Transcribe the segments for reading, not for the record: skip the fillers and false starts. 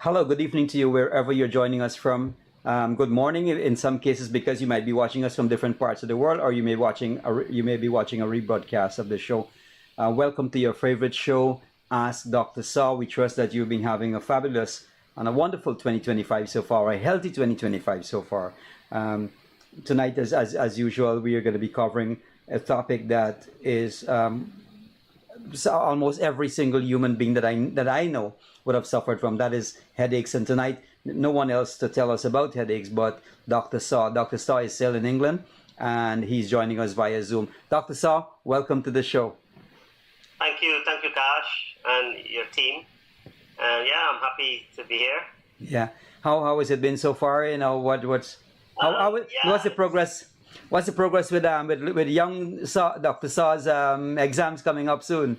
Hello, good evening to you wherever you're joining us from. Good morning in some cases because you might be watching us from different parts of the world, or you may be watching a rebroadcast of the show. Welcome to your favorite show, Ask Dr. Saw. We trust that you've been having a fabulous and a wonderful 2025 so far, a healthy 2025 so far. Tonight, as usual, we are going to be covering a topic that is so almost every single human being that I know would have suffered from. That is headaches. And tonight, no one else to tell us about headaches but Dr. Saw. Dr. Saw is still in England, and he's joining us via Zoom. Dr. Saw, welcome to the show. Thank you, Kash, and your team. And yeah, I'm happy to be here. Yeah. How has it been so far? You know, what's the progress? What's the progress with young Dr. Saw's exams coming up soon?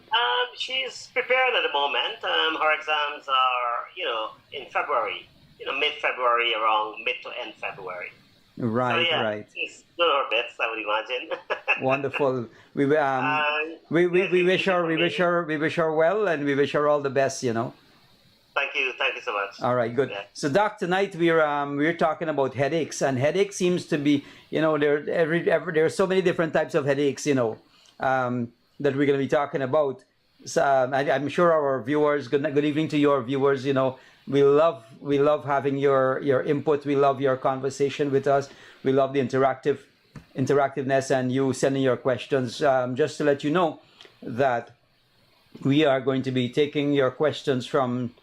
She's prepared at the moment. Her exams are, in February, mid-February, around mid to end February. Right, so, yeah, right. She's doing her best, I would imagine. Wonderful. We wish her well, and we wish her all the best. Thank you so much. All right, good. Yeah. So, Doc, tonight we're talking about headaches, and headache seems to be, there are so many different types of headaches, that we're going to be talking about. So, I'm sure our viewers. Good evening to your viewers. We love having your input. We love your conversation with us. We love the interactiveness, and you sending your questions. Just to let you know that we are going to be taking your questions from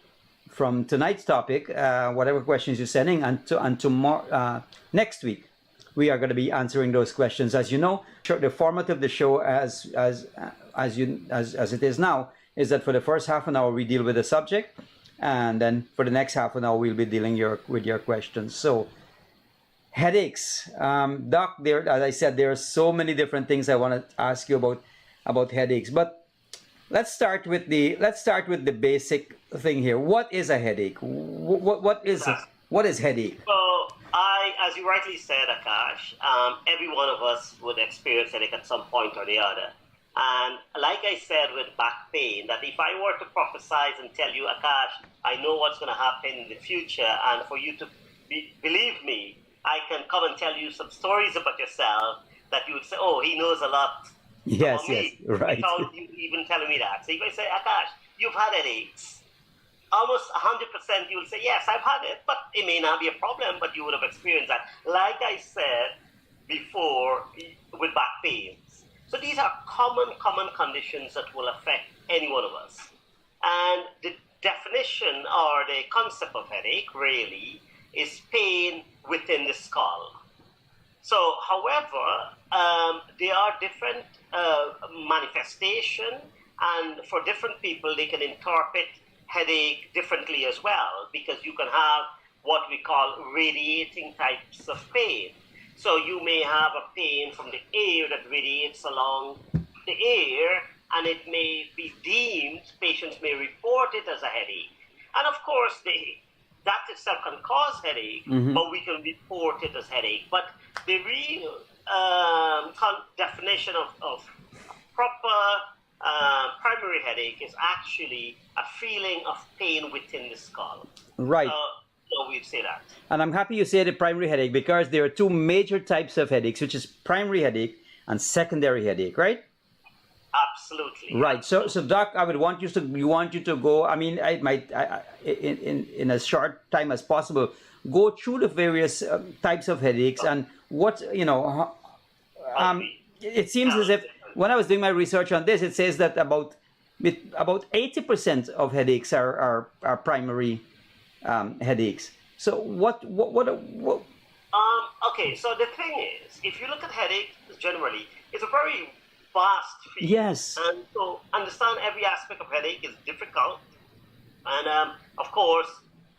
tonight's topic, whatever questions you're sending, and tomorrow, next week, we are going to be answering those questions. As you know, the format of the show, as it is now, is that for the first half an hour we deal with the subject, and then for the next half an hour we'll be dealing with your questions. So, headaches, Doc. As I said, there are so many different things I want to ask you about headaches, but let's start with the basic thing here. What is a headache? What is headache? So, as you rightly said, Akash, every one of us would experience headache at some point or the other. And like I said with back pain, that if I were to prophesize and tell you, Akash, I know what's going to happen in the future, and for you to believe me, I can come and tell you some stories about yourself that you would say, oh, he knows a lot. Yes, right. Without you even telling me that. So if I say, Akash, you've had headaches, almost 100% you will say, yes, I've had it, but it may not be a problem, but you would have experienced that. Like I said before with back pains. So these are common conditions that will affect any one of us. And the definition or the concept of headache really is pain within the skull. So, however, there are different manifestation, and for different people, they can interpret headache differently as well, because you can have what we call radiating types of pain. So you may have a pain from the air that radiates along the air, and it may be deemed, patients may report it as a headache. And of course, that itself can cause headache, but we can report it as headache. But the real definition of proper primary headache is actually a feeling of pain within the skull. Right. So we'd say that. And I'm happy you say the primary headache, because there are two major types of headaches, which is primary headache and secondary headache, right? Absolutely. Right. So Doc, I would want you to go. I mean, in as short time as possible, go through the various types of headaches and what It seems as if when I was doing my research on this, it says that about 80% of headaches are primary headaches. So what? Okay. So the thing is, if you look at headache generally, it's a very vast field. Yes. And so understand every aspect of headache is difficult. And of course,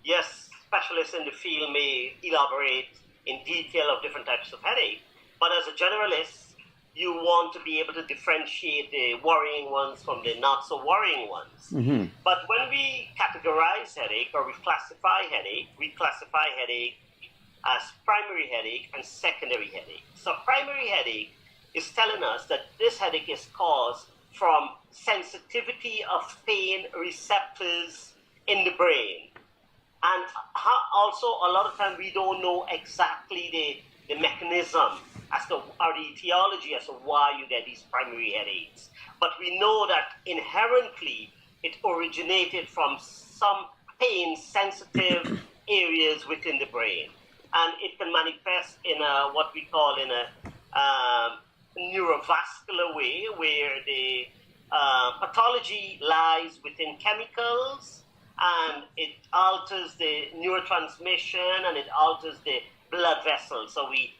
yes, specialists in the field may elaborate in detail of different types of headache. But as a generalist, you want to be able to differentiate the worrying ones from the not so worrying ones. Mm-hmm. But when we categorize headache, or we classify headache as primary headache and secondary headache. So primary headache is telling us that this headache is caused from sensitivity of pain receptors in the brain. And also, a lot of time we don't know exactly the mechanism as to, or the etiology as to why you get these primary headaches. But we know that inherently it originated from some pain-sensitive areas within the brain. And it can manifest in what we call in a neurovascular way, where the pathology lies within chemicals, and it alters the neurotransmission and it alters the blood vessels. So we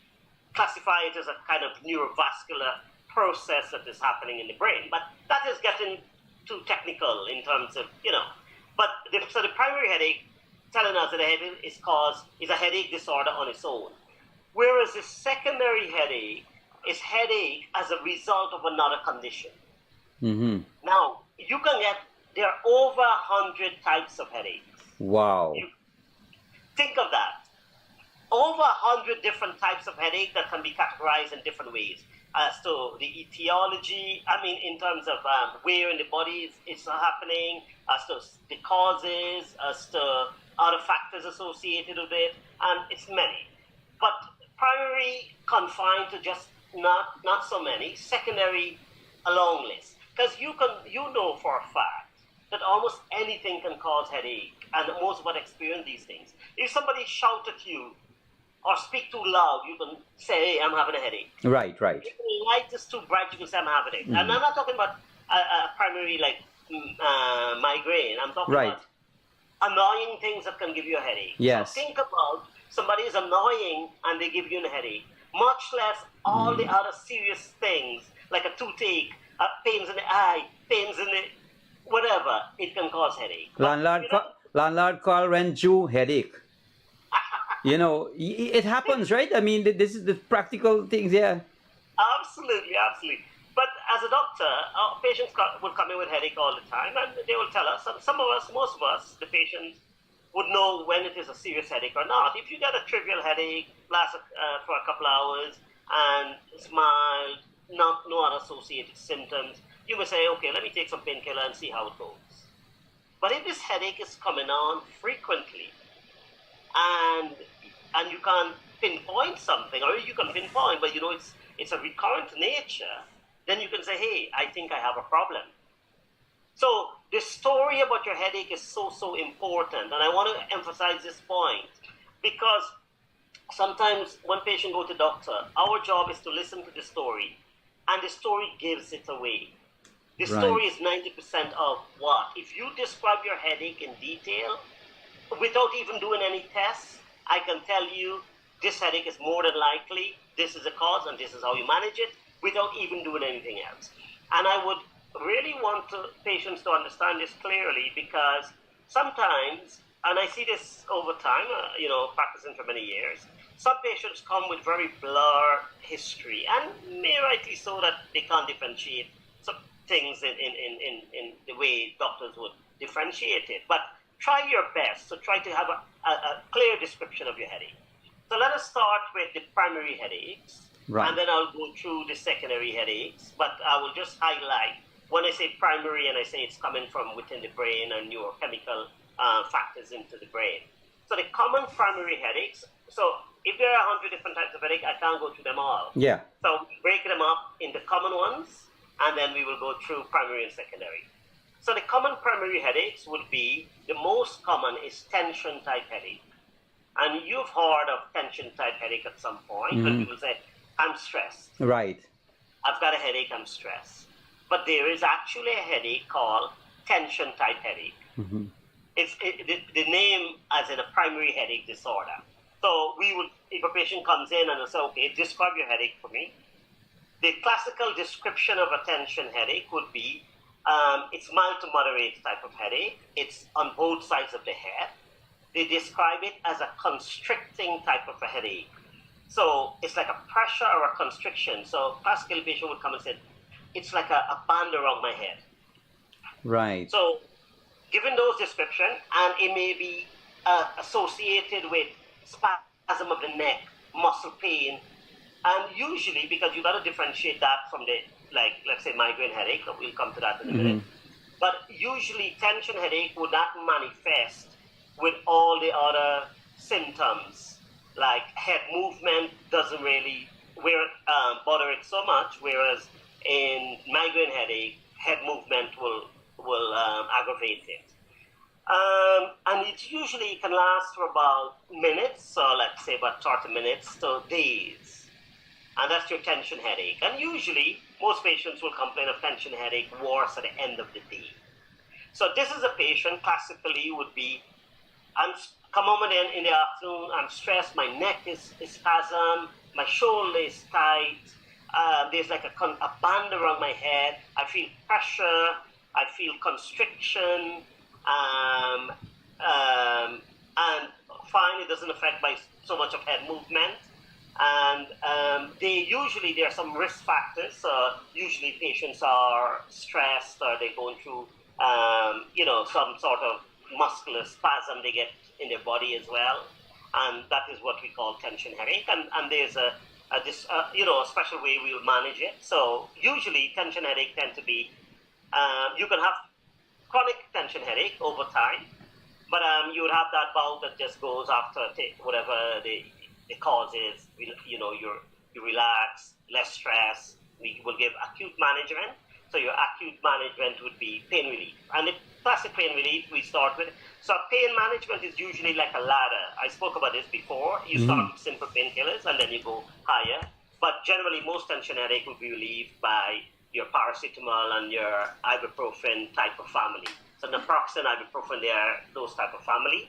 classify it as a kind of neurovascular process that is happening in the brain. But that is getting too technical in terms of, But so the primary headache, telling us that the headache is a headache disorder on its own. Whereas the secondary headache is headache as a result of another condition. Mm-hmm. Now, there are over 100 types of headaches. Wow. Think of that. Over 100 different types of headache that can be categorized in different ways as to the etiology, in terms of where in the body it's happening, as to the causes, as to other factors associated with it, and it's many. But primary confined to just not so many, secondary a long list. Because you know for a fact that almost anything can cause headache, and most of us experience these things. If somebody shouts at you or speak too loud, you can say, hey, I'm having a headache. Right. If the light is too bright, you can say, I'm having a headache. And I'm not talking about a primary migraine. I'm talking about annoying things that can give you a headache. Yes. So think about somebody is annoying and they give you a headache, much less all the other serious things like a toothache, pains in the eye, pains in the whatever. It can cause headache. Landlord call rent due headache. It happens, right? This is the practical things, yeah. Absolutely. But as a doctor, our patients will come in with headache all the time, and they will tell us, and most of us, the patients, would know when it is a serious headache or not. If you get a trivial headache, lasts for a couple hours, and it's mild, no other associated symptoms, you may say, okay, let me take some painkiller and see how it goes. But if this headache is coming on frequently, and you can't pinpoint something, or you can pinpoint, but it's a recurrent nature, then you can say, hey, I think I have a problem. So the story about your headache is so important, and I want to emphasize this point, because sometimes when patients go to doctor, our job is to listen to the story, and the story gives it away. The story is 90% of what? If you describe your headache in detail, without even doing any tests, I can tell you this headache is more than likely, this is the cause, and this is how you manage it, without even doing anything else. And I would really want patients to understand this clearly, because sometimes, and I see this over time, practicing for many years, some patients come with very blurred history, and may rightly so that they can't differentiate some things in the way doctors would differentiate it. But try your best to try to have a clear description of your headache. So let us start with the primary headaches, and then I'll go through the secondary headaches, but I will just highlight, when I say primary and I say it's coming from within the brain and neurochemical factors into the brain. So the common primary headaches, so if there are 100 different types of headache, I can't go through them all. Yeah. So break them up into common ones, and then we will go through primary and secondary. So the common primary headaches would be, the most common is tension type headache. And you've heard of tension type headache at some point, when people say, I'm stressed. Right. I've got a headache, I'm stressed. But there is actually a headache called tension type headache. Mm-hmm. It's the name as in a primary headache disorder. So if a patient comes in and will say, okay, describe your headache for me. The classical description of a tension headache would be, it's mild to moderate type of headache. It's on both sides of the head. They describe it as a constricting type of a headache. So it's like a pressure or a constriction. So classical patient would come and say, it's like a band around my head. Right. So given those descriptions, and it may be associated with spasm of the neck, muscle pain, and usually, because you've got to differentiate that from the, let's say migraine headache, we'll come to that in a minute, but usually tension headache would not manifest with all the other symptoms, like head movement doesn't really bother it so much, whereas in migraine headache, head movement will aggravate it. And it usually can last for about minutes, so let's say about 30 minutes to days. And that's your tension headache. And usually, most patients will complain of tension headache worse at the end of the day. So this is a patient classically would be, come home in the afternoon, I'm stressed, my neck is spasm, my shoulder is tight, there's like a band around my head, I feel pressure, I feel constriction, and fine, it doesn't affect by so much of head movement. And there are some risk factors. Usually patients are stressed or they're going through, some sort of muscular spasm they get in their body as well. And that is what we call tension headache. And there's a special way we'll manage it. So usually tension headache tend to be, you can have chronic tension headache over time, but you would have that bout that just goes after whatever the cause is. You relax, less stress. We will give acute management. So your acute management would be pain relief. And the classic pain relief we start with. So pain management is usually like a ladder. I spoke about this before. You start with simple painkillers and then you go higher. But generally most tension headache will be relieved by your paracetamol and your ibuprofen type of family. So naproxen, ibuprofen, they are those type of family.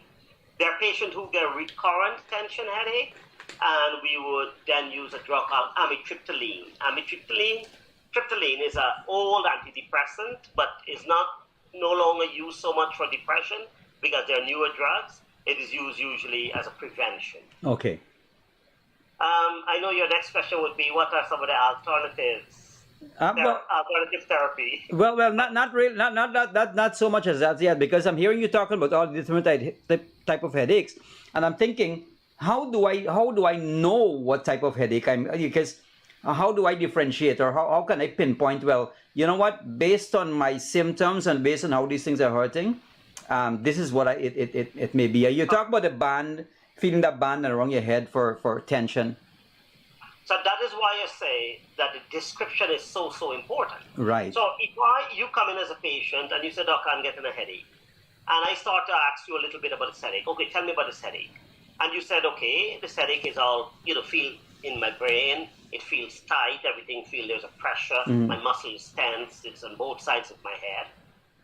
There are patients who get recurrent tension headache, and we would then use a drug called amitriptyline. Tryptyline is an old antidepressant, but is no longer used so much for depression because there are newer drugs. It is used usually as a prevention. Okay. I know your next question would be, what are some of the alternatives? Alternative therapy. Well, not really, not so much as that yet, because I'm hearing you talking about all the different type of headaches, and I'm thinking, how do I know what type of headache because how do I differentiate, or how can I pinpoint? Well, you know what? Based on my symptoms and based on how these things are hurting, this is what it may be. You talk about the band, feeling that band around your head for tension. So that is why I say that the description is so important. Right. So if you come in as a patient and you say, Doc, I'm getting a headache, and I start to ask you a little bit about this headache. Okay, tell me about this headache. And you said, okay, this headache is all, feel in my brain. It feels tight. Everything there's a pressure. My muscle is tense. It's on both sides of my head.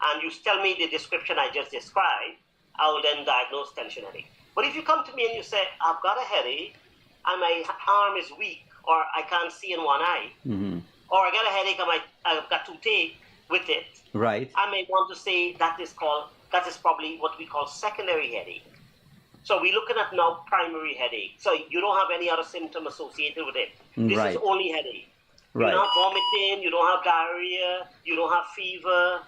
And you tell me the description I just described, I will then diagnose tension headache. But if you come to me and you say, I've got a headache and my arm is weak, or I can't see in one eye, or I got a headache and I've got toothache with it, right? I may want to say that is probably what we call secondary headache. So we're looking at now primary headache. So you don't have any other symptom associated with it. This is only headache. Right. You're not vomiting, you don't have diarrhea, you don't have fever.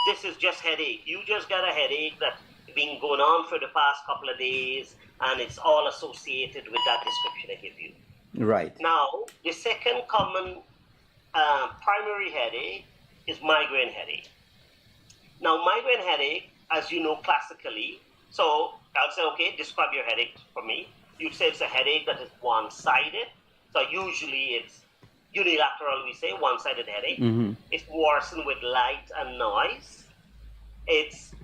This is just headache. You just got a headache that's been going on for the past couple of days, and it's all associated with that description I give you. Right. Now, the second common primary headache is migraine headache. Now, migraine headache, as you know classically, so I'll say, okay, describe your headache for me. You'd say it's a headache that is one-sided. So usually it's unilateral, we say, one-sided headache. It's worsened with light and noise.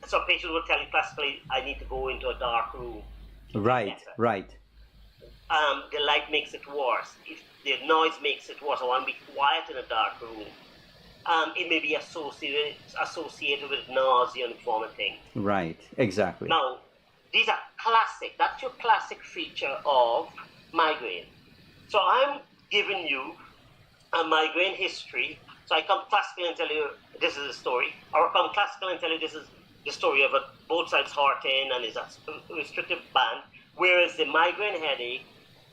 So patients will tell you classically, I need to go into a dark room. Right. The light makes it worse. If the noise makes it worse, I want to be quiet in a dark room. It may be associated with nausea and vomiting. Right, exactly. Now, these are classic. That's your classic feature of migraine. So I'm giving you a migraine history. So I come classically and tell you this is a story. Or I come classically and tell you this is the story of both sides hurting and is a restrictive band. Whereas the migraine headache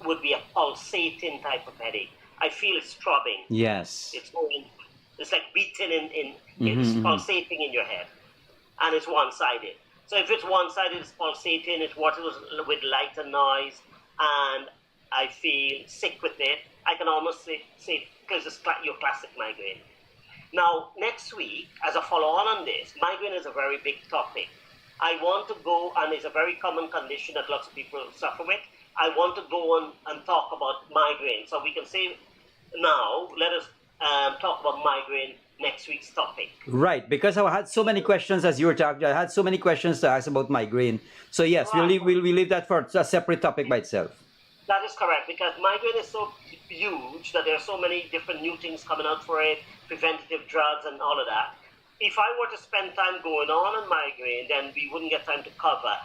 would be a pulsating type of headache. I feel it's throbbing. Yes. It's like beating it's pulsating in your head. And it's one-sided. So if it's one-sided, it's pulsating, it's water with light and noise, and I feel sick with it, I can almost say because it's your classic migraine. Now, next week, as a follow-on on this, migraine is a very big topic. I want to go, and it's a very common condition that lots of people suffer with. I want to go on and talk about migraine. So we can say now, let us talk about migraine next week's topic. Right, because I had so many questions as you were talking. I had so many questions to ask about migraine. So yes, Right. we'll leave that for a separate topic by itself. That is correct, because migraine is so huge that there are so many different new things coming out for it, preventative drugs and all of that. If I were to spend time going on migraine, then we wouldn't get time to cover.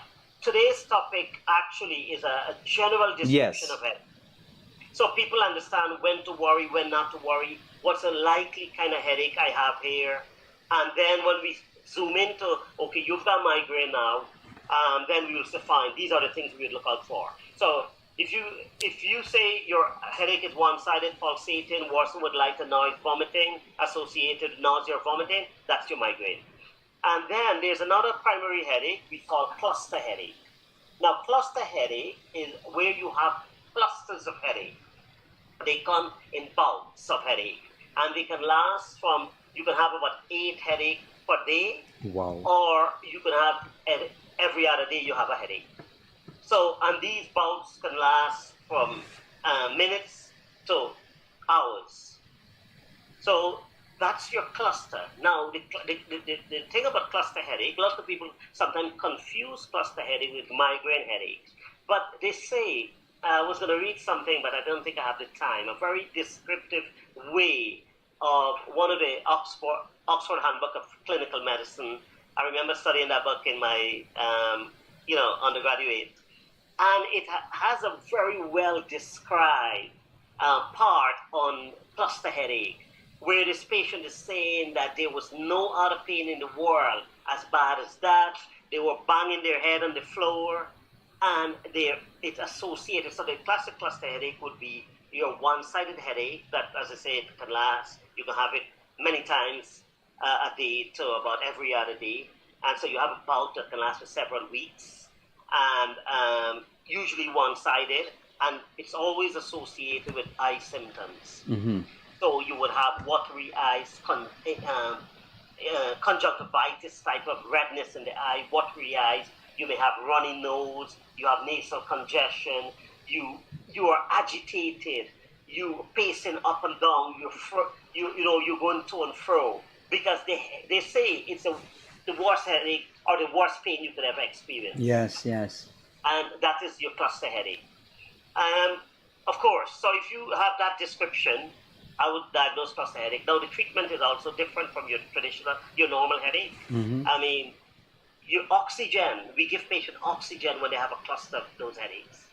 Today's topic actually is a general description Yes. of it. So people understand when to worry, when not to worry, what's a likely kind of headache I have here. And then when we zoom into, okay, you've got migraine now, then we will say, fine, these are the things we would look out for. So if you say your headache is one-sided, pulsating, worsened with light and noise, vomiting, associated nausea or vomiting, that's your migraine. And then there's another primary headache we call cluster headache. Now, cluster headache is where you have clusters of headache. They come in bouts of headache, and they can last from, you can have about 8 headaches per day, Wow. or you can have every other day you have a headache. So, and these bouts can last from minutes to hours. So that's your cluster. Now, the thing about cluster headache, lots of people sometimes confuse cluster headache with migraine headache. But they say, I was going to read something, but I don't think I have the time, a very descriptive way of one of the Oxford Handbook of Clinical Medicine. I remember studying that book in my undergraduate. And it has a very well described part on cluster headache, where this patient is saying that there was no other pain in the world as bad as that. They were banging their head on the floor, and it's associated. So the classic cluster headache would be your one-sided headache that, as I say, it can last. You can have it many times a day to about every other day. And so you have a bout that can last for several weeks, and usually one-sided, and it's always associated with eye symptoms. Mm-hmm. So you would have watery eyes, conjunctivitis type of redness in the eye, watery eyes. You may have runny nose. You have nasal congestion. You are agitated. You pacing up and down. You're going to and fro, because they say it's the worst headache or the worst pain you could ever experience. Yes, yes. And that is your cluster headache. Of course, so if you have that description, I would diagnose cluster headache. Now, the treatment is also different from your normal headache. Mm-hmm. I mean, your oxygen, we give patients oxygen when they have a cluster of those headaches.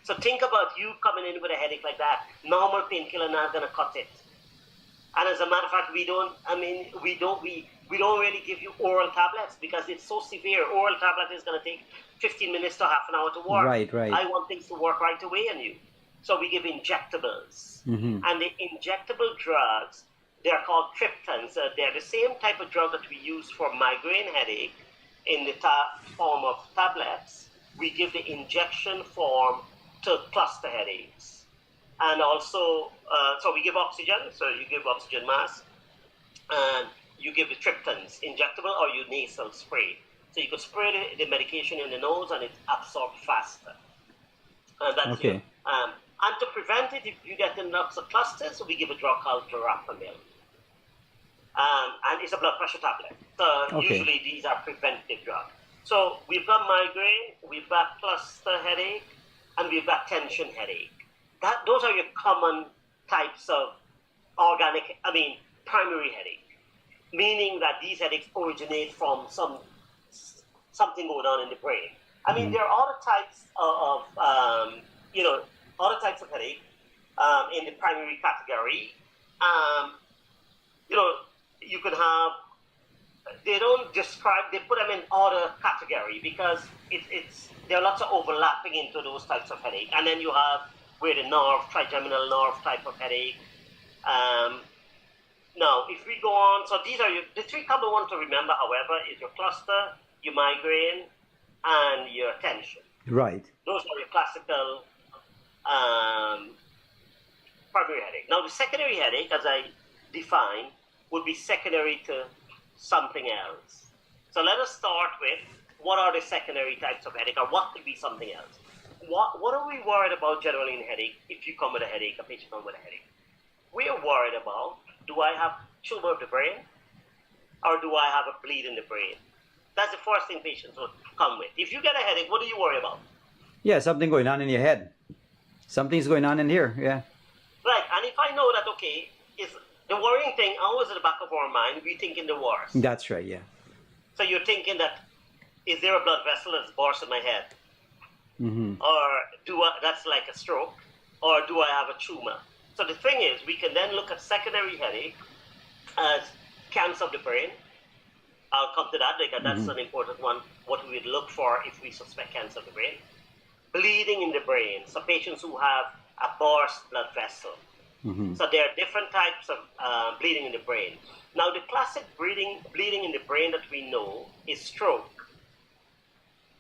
So think about you coming in with a headache like that. Normal painkiller not going to cut it. And as a matter of fact, we don't really give you oral tablets because it's so severe. Oral tablet is going to take 15 minutes to half an hour to work. Right. I want things to work right away on you. So we give injectables. Mm-hmm. And the injectable drugs, they're called triptans. They're the same type of drug that we use for migraine headache in the form of tablets. We give the injection form to cluster headaches. And also, so we give oxygen, so you give oxygen mask, and you give the triptans, injectable or you nasal spray. So you could spray the medication in the nose and it absorbs faster. And that's Okay. and to prevent it, if you get lots of clusters, we give a drug called verapamil. And it's a blood pressure tablet. So Okay. usually these are preventive drugs. So we've got migraine, we've got cluster headache, and we've got tension headache. Those are your common types of primary headache, meaning that these headaches originate from something going on in the brain. I mean, there are other types of headache in the primary category. You can have. They don't describe. They put them in other category because there are lots of overlapping into those types of headache, and then you have where the trigeminal nerve type of headache. Now, if we go on, so these are the 3 common ones to remember, however, is your cluster, your migraine, and your tension. Right. Those are your classical primary headache. Now, the secondary headache, as I define, would be secondary to something else. So let us start with what are the secondary types of headache, or what could be something else? What are we worried about generally in headache? If you come with a headache, a patient comes with a headache, we are worried about, do I have tumor of the brain, or do I have a bleed in the brain? That's the first thing patients will come with. If you get a headache, what do you worry about? Yeah, something going on in your head. Something's going on in here. Yeah. Right, and if I know that, okay, is the worrying thing always at the back of our mind, we think in the worst. That's right. Yeah. So you're thinking that, is there a blood vessel that's burst in my head? Mm-hmm. Or that's like a stroke? Or do I have a tumor? So the thing is, we can then look at secondary headache as cancer of the brain. I'll come to that because that's an important one, what we would look for if we suspect cancer of the brain. Bleeding in the brain, so patients who have a burst blood vessel. So there are different types of bleeding in the brain. Now the classic bleeding in the brain that we know is stroke,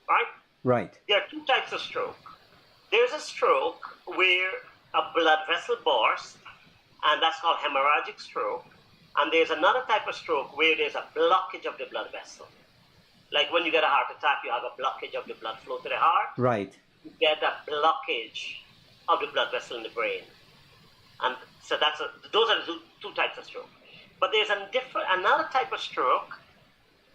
right? Right. There are two types of stroke. There's a stroke where a blood vessel bursts, and that's called hemorrhagic stroke. And there's another type of stroke where there's a blockage of the blood vessel. Like when you get a heart attack, you have a blockage of the blood flow to the heart. Right. You get a blockage of the blood vessel in the brain. And so those are the two types of stroke. But there's another type of stroke,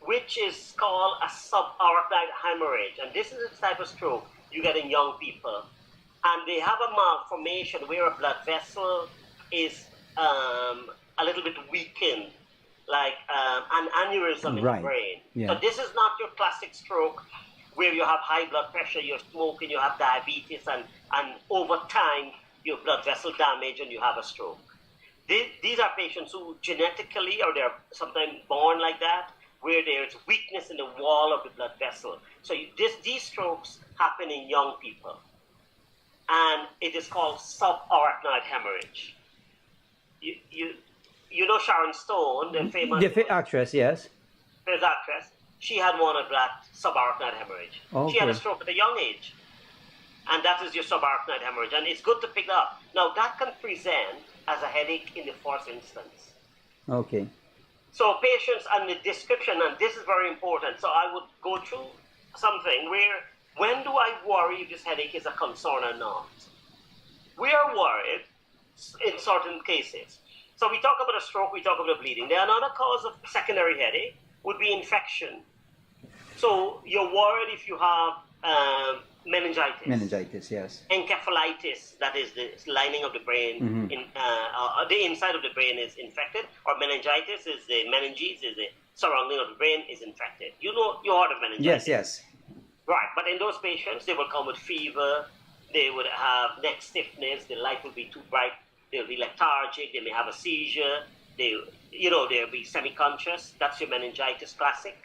which is called a subarachnoid hemorrhage. And this is the type of stroke you get in young people. And they have a malformation where a blood vessel is a little bit weakened, like an aneurysm in the brain. Yeah. So this is not your classic stroke where you have high blood pressure, you're smoking, you have diabetes, and over time, your blood vessel damage and you have a stroke. These are patients who genetically, or they're sometimes born like that, where there's weakness in the wall of the blood vessel. So these strokes happen in young people. And it is called subarachnoid hemorrhage. You know Sharon Stone, the famous actress, yes. Famous actress. She had one of that subarachnoid hemorrhage. Okay. She had a stroke at a young age. And that is your subarachnoid hemorrhage. And it's good to pick up. Now, that can present as a headache in the first instance. Okay. So patients and the description, and this is very important. So I would go through something where, when do I worry if this headache is a concern or not? We are worried in certain cases. So we talk about a stroke, we talk about bleeding. Another cause of secondary headache would be infection. So you're worried if you have meningitis. Meningitis, yes. Encephalitis, that is the lining of the brain, the inside of the brain is infected, or meningitis is the meninges, is the surrounding of the brain is infected. You know, you heard of meningitis. Yes. Right, but in those patients, they will come with fever, they would have neck stiffness, the light will be too bright, they'll be lethargic, they may have a seizure, they'll be semi-conscious. That's your meningitis classic.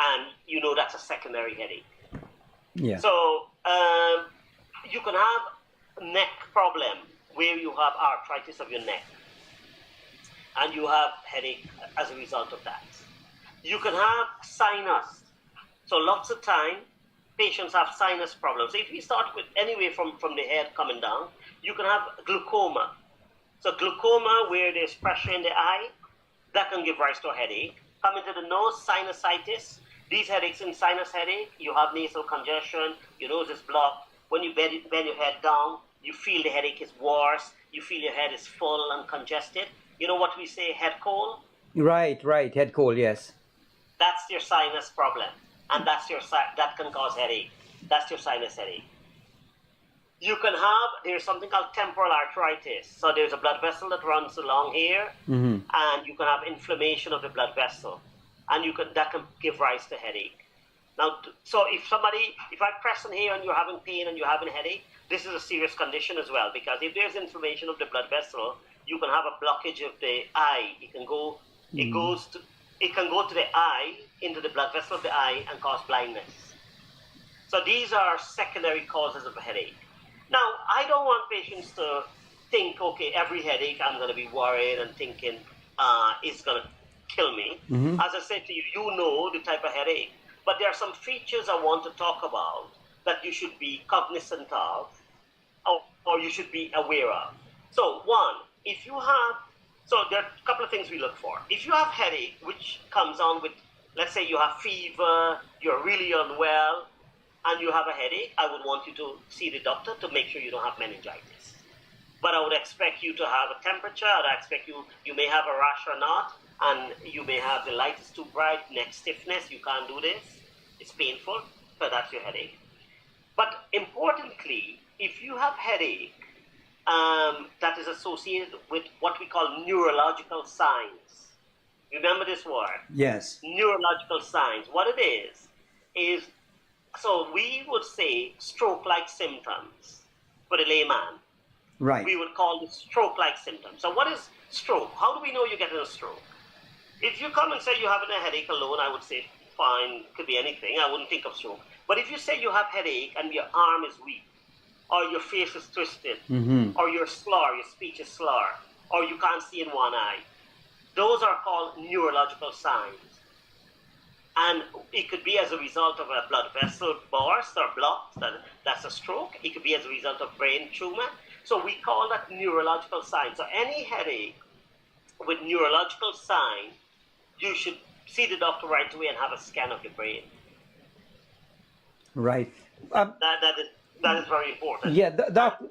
And you know that's a secondary headache. Yeah. So you can have neck problem where you have arthritis of your neck and you have headache as a result of that. You can have sinus. So lots of time patients have sinus problems. So if we start with anyway from the head coming down, you can have glaucoma. So glaucoma where there's pressure in the eye, that can give rise to a headache. Coming to the nose, sinusitis. These headaches in sinus headache, you have nasal congestion, your nose is blocked. When you bend your head down, you feel the headache is worse. You feel your head is full and congested. You know what we say, head cold? Right. Head cold, yes. That's your sinus problem. And that can cause headache. That's your sinus headache. You can have, there's something called temporal arthritis. So there's a blood vessel that runs along here, and you can have inflammation of the blood vessel. And that can give rise to headache. Now, so if I press on here and you're having pain and you're having headache, this is a serious condition as well, because if there's inflammation of the blood vessel, you can have a blockage of the eye. It can go to the eye, into the blood vessel of the eye, and cause blindness. So these are secondary causes of a headache. Now, I don't want patients to think, okay, every headache I'm going to be worried and thinking it's going to kill me. As I said to you, you know the type of headache. But there are some features I want to talk about that you should be cognizant of, or you should be aware of. So one, so there are a couple of things we look for. If you have headache, which comes on with let's say you have fever, you're really unwell, and you have a headache, I would want you to see the doctor to make sure you don't have meningitis. But I would expect you to have a temperature, I'd expect you may have a rash or not, and you may have the light is too bright, neck stiffness, you can't do this, it's painful, so that's your headache. But importantly, if you have headache that is associated with what we call neurological signs, remember this word? Yes. Neurological signs. What it is, so we would say stroke-like symptoms for the layman. Right. We would call this stroke-like symptoms. So what is stroke? How do we know you're getting a stroke? If you come and say you're having a headache alone, I would say, fine, could be anything. I wouldn't think of stroke. But if you say you have headache and your arm is weak, or your face is twisted, or you're slur, your speech is slur, or you can't see in one eye, those are called neurological signs. And it could be as a result of a blood vessel burst or blocked, that's a stroke. It could be as a result of brain tumor. So we call that neurological sign. So any headache with neurological sign, you should see the doctor right away and have a scan of the brain. Right. That is very important. Yeah, Doc,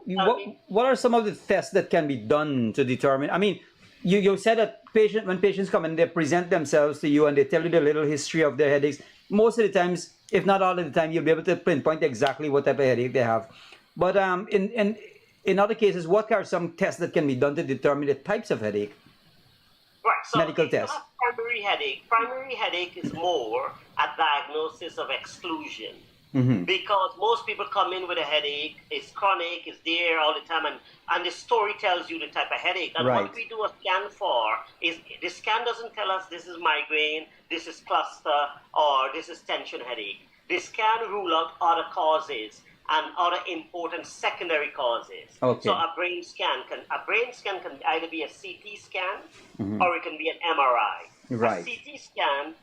what are some of the tests that can be done to determine? I mean, you said that when patients come and they present themselves to you and they tell you the little history of their headaches, most of the times, if not all of the time, you'll be able to pinpoint exactly what type of headache they have. But in other cases, what are some tests that can be done to determine the types of headache? Right. So medical if you tests. have primary headache is more a diagnosis of exclusion. Because most people come in with a headache, it's chronic, it's there all the time, and the story tells you the type of headache. And Right. what we do a scan for is, the scan doesn't tell us this is migraine, this is cluster, or this is tension headache. The scan rule out other causes and other important secondary causes. Okay. So a brain scan can either be a CT scan or it can be an MRI. Right. A CT scan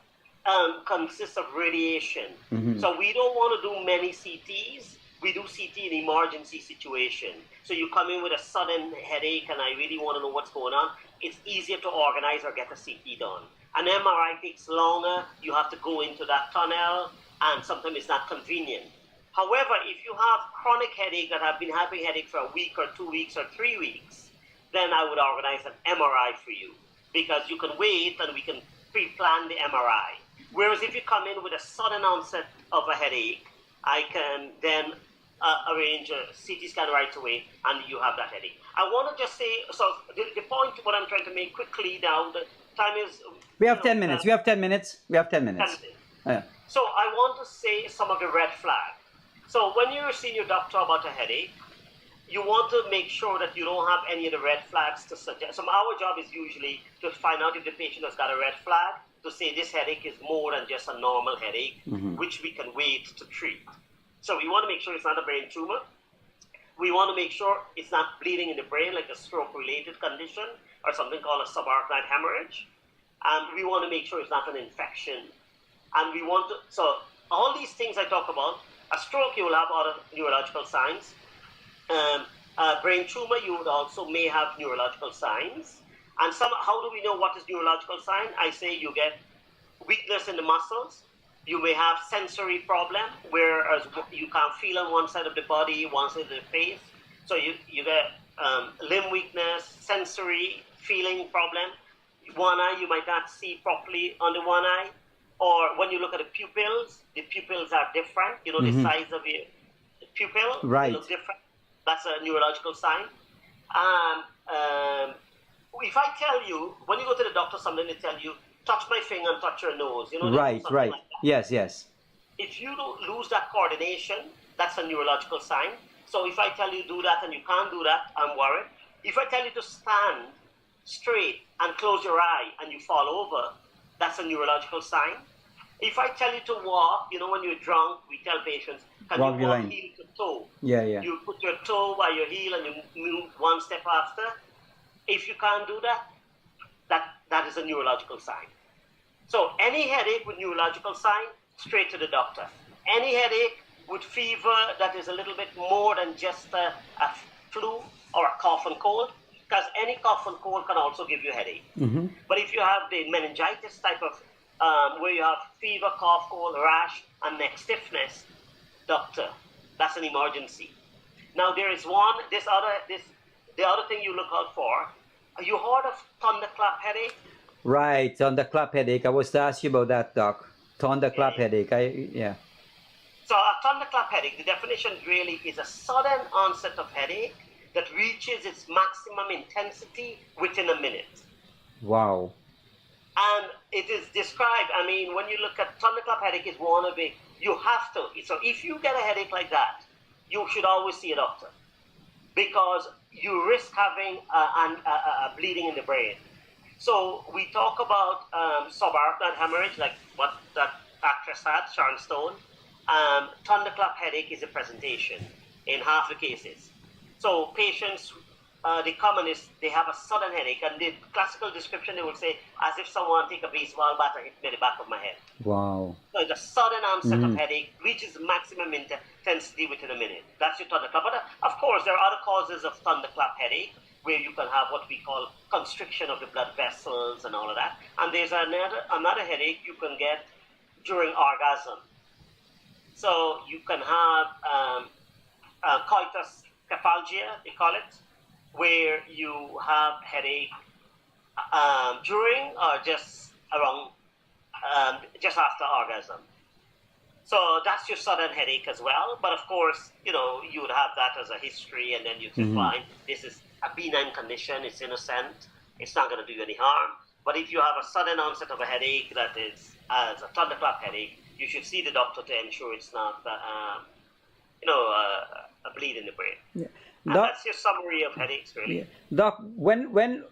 consists of radiation. So we don't want to do many CTs. We do CT in emergency situation. So you come in with a sudden headache and I really want to know what's going on. It's easier to organize or get a CT done. An MRI takes longer. You have to go into that tunnel and sometimes it's not convenient. However, if you have chronic headache that have been having headache for a week or 2 weeks or 3 weeks, then I would organize an MRI for you because you can wait and we can pre-plan the MRI. Whereas if you come in with a sudden onset of a headache, I can then arrange a CT scan right away and you have that headache. I want to just say, so the point what I'm trying to make quickly now, the time is... We have 10 minutes. We have 10 minutes. We have 10 minutes. 10 minutes. Yeah. So I want to say some of the red flags. So when you're seeing your doctor about a headache, you want to make sure that you don't have any of the red flags to suggest. So our job is usually to find out if the patient has got a red flag, to say this headache is more than just a normal headache, which we can wait to treat. So we want to make sure it's not a brain tumor. We want to make sure it's not bleeding in the brain like a stroke-related condition or something called a subarachnoid hemorrhage. And we want to make sure it's not an infection. And we want to, so all these things I talk about, a stroke, you will have other neurological signs. Brain tumor, you would also may have neurological signs. And how do we know what is neurological sign? I say you get weakness in the muscles. You may have sensory problem, whereas you can't feel on one side of the body, one side of the face. So you get limb weakness, sensory feeling problem. One eye, you might not see properly on the one eye. Or when you look at the pupils are different. You know, the size of your pupil, right. They look different. That's a neurological sign. If I tell you, when you go to the doctor, something they tell you, touch my finger and touch your nose. You know, right. Like that. Yes. If you lose that coordination, that's a neurological sign. So if I tell you do that and you can't do that, I'm worried. If I tell you to stand straight and close your eye and you fall over, that's a neurological sign. If I tell you to walk, you know, when you're drunk, we tell patients, can walk you walk heel to toe? Yeah. You put your toe by your heel and you move one step after. If you can't do that, that is a neurological sign. So any headache with neurological sign, straight to the doctor. Any headache with fever that is a little bit more than just a flu or a cough and cold, because any cough and cold can also give you a headache. But if you have the meningitis type of where you have fever, cough, cold, rash, and neck stiffness, doctor, that's an emergency. Now there is the other thing you look out for. You heard of thunderclap headache? Right, thunderclap headache. I was to ask you about that, doc. Thunderclap Okay. headache. Yeah. So a thunderclap headache, the definition really is a sudden onset of headache that reaches its maximum intensity within a minute. Wow. And it is described, I mean, when you look at thunderclap headache is one of the, you have to, so if you get a headache like that, you should always see a doctor because you risk having a bleeding in the brain. So we talk about subarachnoid hemorrhage, like what that actress had, Sharon Stone. Thunderclap headache is a presentation in half the cases. So patients, the common is they have a sudden headache, and the classical description they would say as if someone take a baseball bat and hit me in the back of my head. Wow. So it's a sudden onset of headache reaches maximum intensity within a minute. That's your thunderclap. But of course, there are other causes of thunderclap headache where you can have what we call constriction of the blood vessels and all of that. And there's another headache you can get during orgasm. So you can have coitus cephalgia, they call it, where you have headache during or just around, just after orgasm. So that's your sudden headache as well. But of course, you know, you would have that as a history, and then you say, fine, this is a benign condition, it's innocent, it's not going to do you any harm. But if you have a sudden onset of a headache that is as a thunderclap headache, you should see the doctor to ensure it's not, a bleed in the brain. Yeah. And Doc, that's your summary of headaches, really. yeah. Doc, when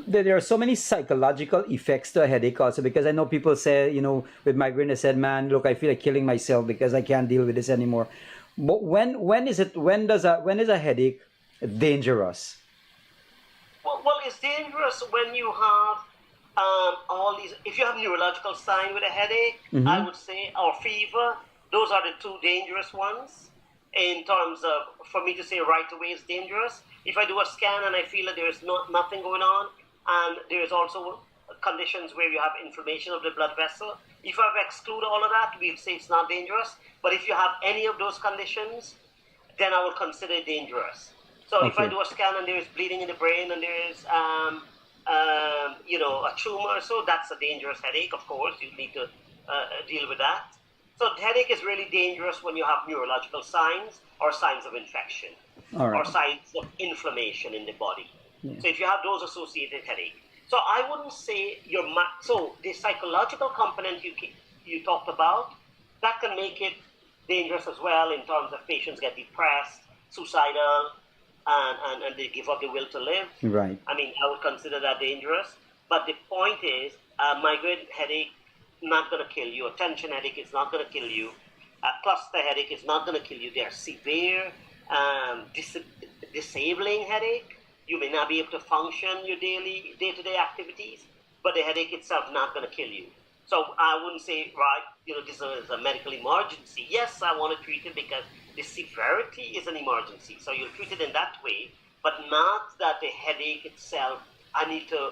there are so many psychological effects to a headache also, because I know people say, you know, with migraine, they said, man, look, I feel like killing myself because I can't deal with this anymore. But when is a headache dangerous? Well, it's dangerous when you have all these. If you have neurological sign with a headache, I would say, or fever, those are the two dangerous ones. In terms of, for me to say right away is dangerous. If I do a scan and I feel that there is nothing going on, and there is also conditions where you have inflammation of the blood vessel, if I exclude all of that, we'd say it's not dangerous. But if you have any of those conditions, then I would consider it dangerous. So if I Okay. do a scan and there is bleeding in the brain and there is, a tumor or so, that's a dangerous headache, of course. You need to deal with that. So headache is really dangerous when you have neurological signs or signs of infection All or right. signs of inflammation in the body. Yeah. So if you have those associated headache. So I wouldn't say so the psychological component you talked about, that can make it dangerous as well in terms of patients get depressed, suicidal, and they give up the will to live. Right. I mean, I would consider that dangerous. But the point is, migraine headache not going to kill you. A tension headache is not going to kill you. A cluster headache is not going to kill you. They are severe, disabling headache. You may not be able to function your day-to-day activities, but the headache itself not going to kill you. So I wouldn't say, right, this is a medical emergency. Yes, I want to treat it because the severity is an emergency. So you'll treat it in that way, but not that the headache itself, I need to,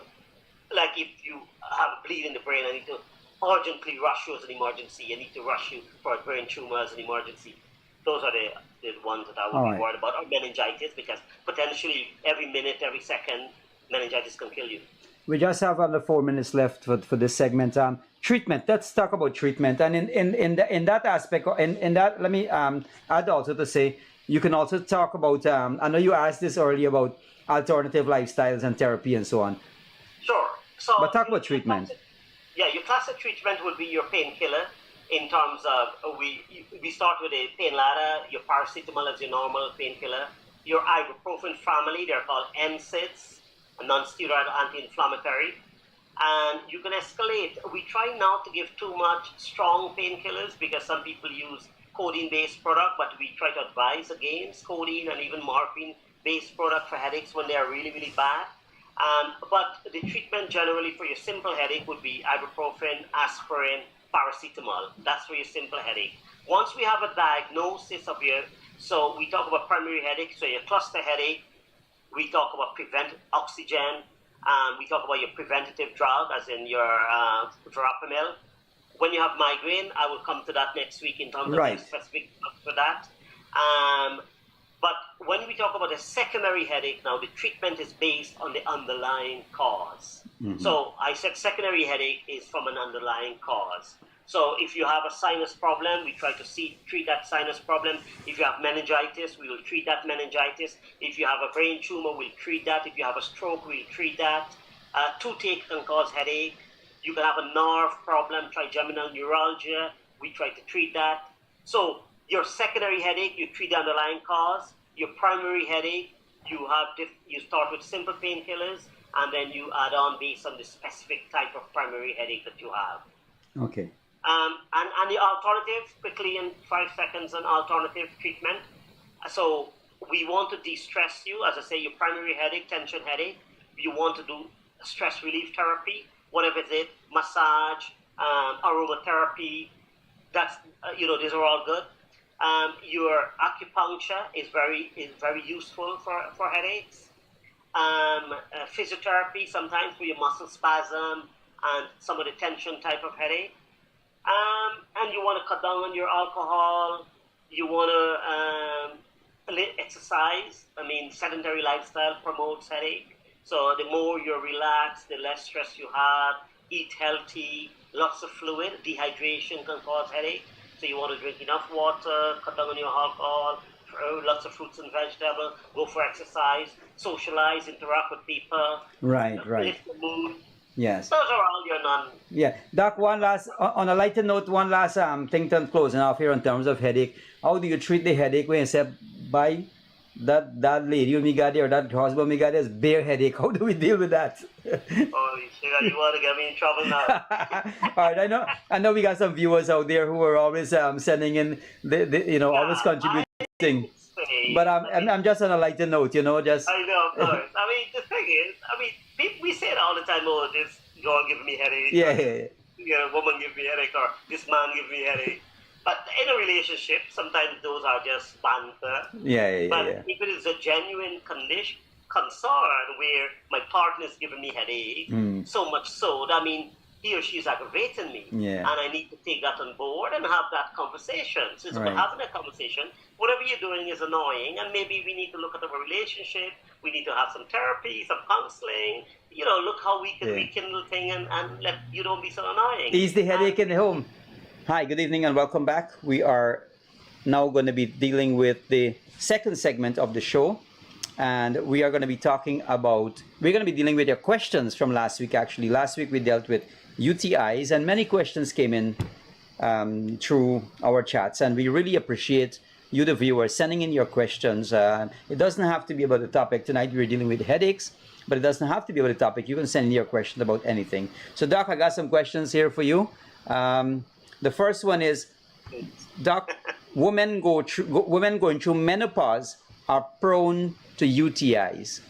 like if you have a bleed in the brain, I need to urgently rush you as an emergency. I need to rush you for a brain tumor as an emergency. Those are the ones that I would All be right. worried about, or meningitis, because potentially every minute, every second, meningitis can kill you. We just have under 4 minutes left for this segment. Treatment. Let's talk about treatment. And in that aspect, in that, let me add also to say, you can also talk about. I know you asked this earlier about alternative lifestyles and therapy and so on. Sure. So, But talk about treatment. Your classic treatment would be your painkiller. In terms of we start with a pain ladder, your paracetamol as your normal painkiller, your ibuprofen family, they're called NSAIDs, a non-steroidal anti-inflammatory, and you can escalate. We try not to give too much strong painkillers because some people use codeine-based product, but we try to advise against codeine and even morphine-based product for headaches when they are really, really bad. But the treatment generally for your simple headache would be ibuprofen, aspirin, paracetamol. That's for your simple headache. Once we have a diagnosis of so we talk about primary headache, so your cluster headache, we talk about prevent oxygen, We talk about your preventative drug, as in your verapamil. When you have migraine, I will come to that next week in terms of Right. the specific for that. But when we talk about a secondary headache now, the treatment is based on the underlying cause. So I said secondary headache is from an underlying cause. So if you have a sinus problem, we try to treat that sinus problem. If you have meningitis, we will treat that meningitis. If you have a brain tumor, we'll treat that. If you have a stroke, we'll treat that. Toothache can cause headache. You can have a nerve problem, trigeminal neuralgia. We try to treat that. So your secondary headache, you treat the underlying cause. Your primary headache, you start with simple painkillers, and then you add on based on the specific type of primary headache that you have. Okay. And the alternative, quickly in 5 seconds, an alternative treatment. So we want to de-stress you. As I say, your primary headache, tension headache, you want to do stress relief therapy, whatever it is, massage, aromatherapy. That's, these are all good. Your acupuncture is very useful for headaches. Physiotherapy sometimes for your muscle spasm and some of the tension type of headache. And you want to cut down on your alcohol. You want to exercise. I mean, sedentary lifestyle promotes headache. So the more you're relaxed, the less stress you have. Eat healthy, lots of fluid. Dehydration can cause headache. So you want to drink enough water, cut down on your alcohol, lots of fruits and vegetables, go for exercise, socialize, interact with people. Right. Lift the mood. Yes. Those are all your Yeah. Doc, on a lighter note, one last thing to close off here in terms of headache. How do you treat the headache when you say, by that lady who me got there, that husband me got there is bare headache? How do we deal with that? Oh, you want to get me in trouble now. All right, I know we got some viewers out there who are always sending in, always contributing. But I'm just on a lighter note, just. I know, of course. I mean, the thing is, we say it all the time. Oh, this girl give me headache. Yeah. Woman give me headache, or this man give me headache. But in a relationship, sometimes those are just banter. But if it is a genuine concern where my partner is giving me headache, so much so that he or she is aggravating me, and I need to take that on board and have that conversation. So it's about having a conversation. Whatever you're doing is annoying, and maybe we need to look at our relationship. We need to have some therapy, some counseling. Look how we can rekindle thing and let you don't be so annoying. Ease the headache in the home. Hi, good evening and welcome back. We are now going to be dealing with the second segment of the show. And we are going to be dealing with your questions from last week, actually. Last week we dealt with UTIs, and many questions came in through our chats. And we really appreciate you, the viewers, sending in your questions. It doesn't have to be about the topic. Tonight we're dealing with headaches, but it doesn't have to be about the topic. You can send in your question about anything. So, Doc, I got some questions here for you. The first one is, Doc, women going through menopause are prone to UTIs.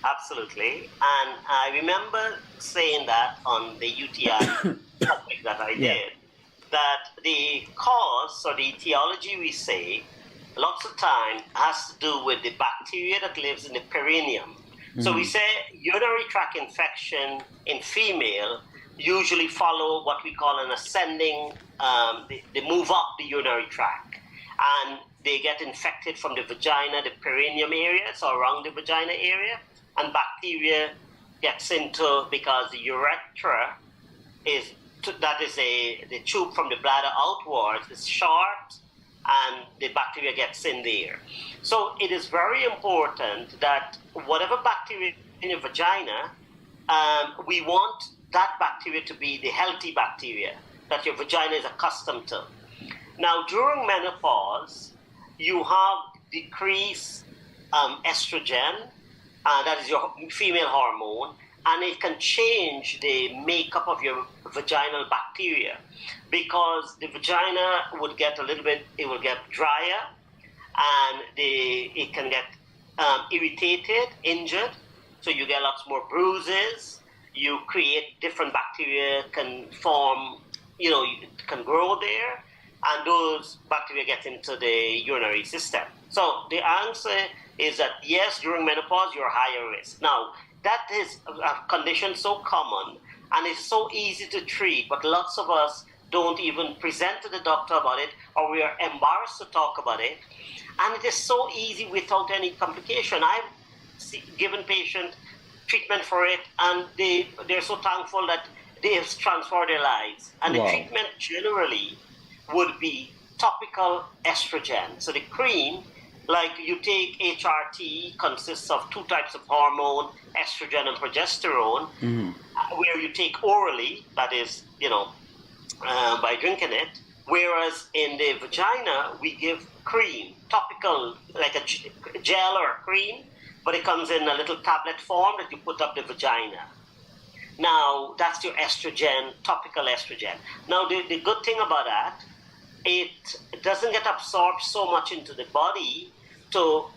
Absolutely. And I remember saying that on the UTI topic that I did, that the cause or the etiology we say lots of time has to do with the bacteria that lives in the perineum. So we say urinary tract infection in female usually follow what we call an ascending, they move up the urinary tract, and they get infected from the vagina, the perineum area, so around the vagina area, and bacteria gets into, because the urethra is, the tube from the bladder outwards is short, and the bacteria gets in there. So it is very important that whatever bacteria in your vagina, we want that bacteria to be the healthy bacteria that your vagina is accustomed to. Now, during menopause, you have decreased estrogen, that is your female hormone, and it can change the makeup of your vaginal bacteria, because the vagina would get it will get drier, and it can get irritated, injured, so you get lots more bruises. You create different bacteria can form, can grow there, and those bacteria get into the urinary system. So the answer is that yes, during menopause, you're higher risk. Now, that is a condition so common and it's so easy to treat, but lots of us don't even present to the doctor about it, or we are embarrassed to talk about it. And it is so easy without any complication. I've given patients treatment for it, and they're so thankful that they have transformed their lives. And the Wow. treatment generally would be topical estrogen. So the cream, like you take HRT, consists of two types of hormone, estrogen and progesterone, where you take orally, that is, by drinking it. Whereas in the vagina, we give cream, topical, like a gel or a cream, but it comes in a little tablet form that you put up the vagina. Now, that's your estrogen, topical estrogen. Now, the good thing about that, it doesn't get absorbed so much into the body to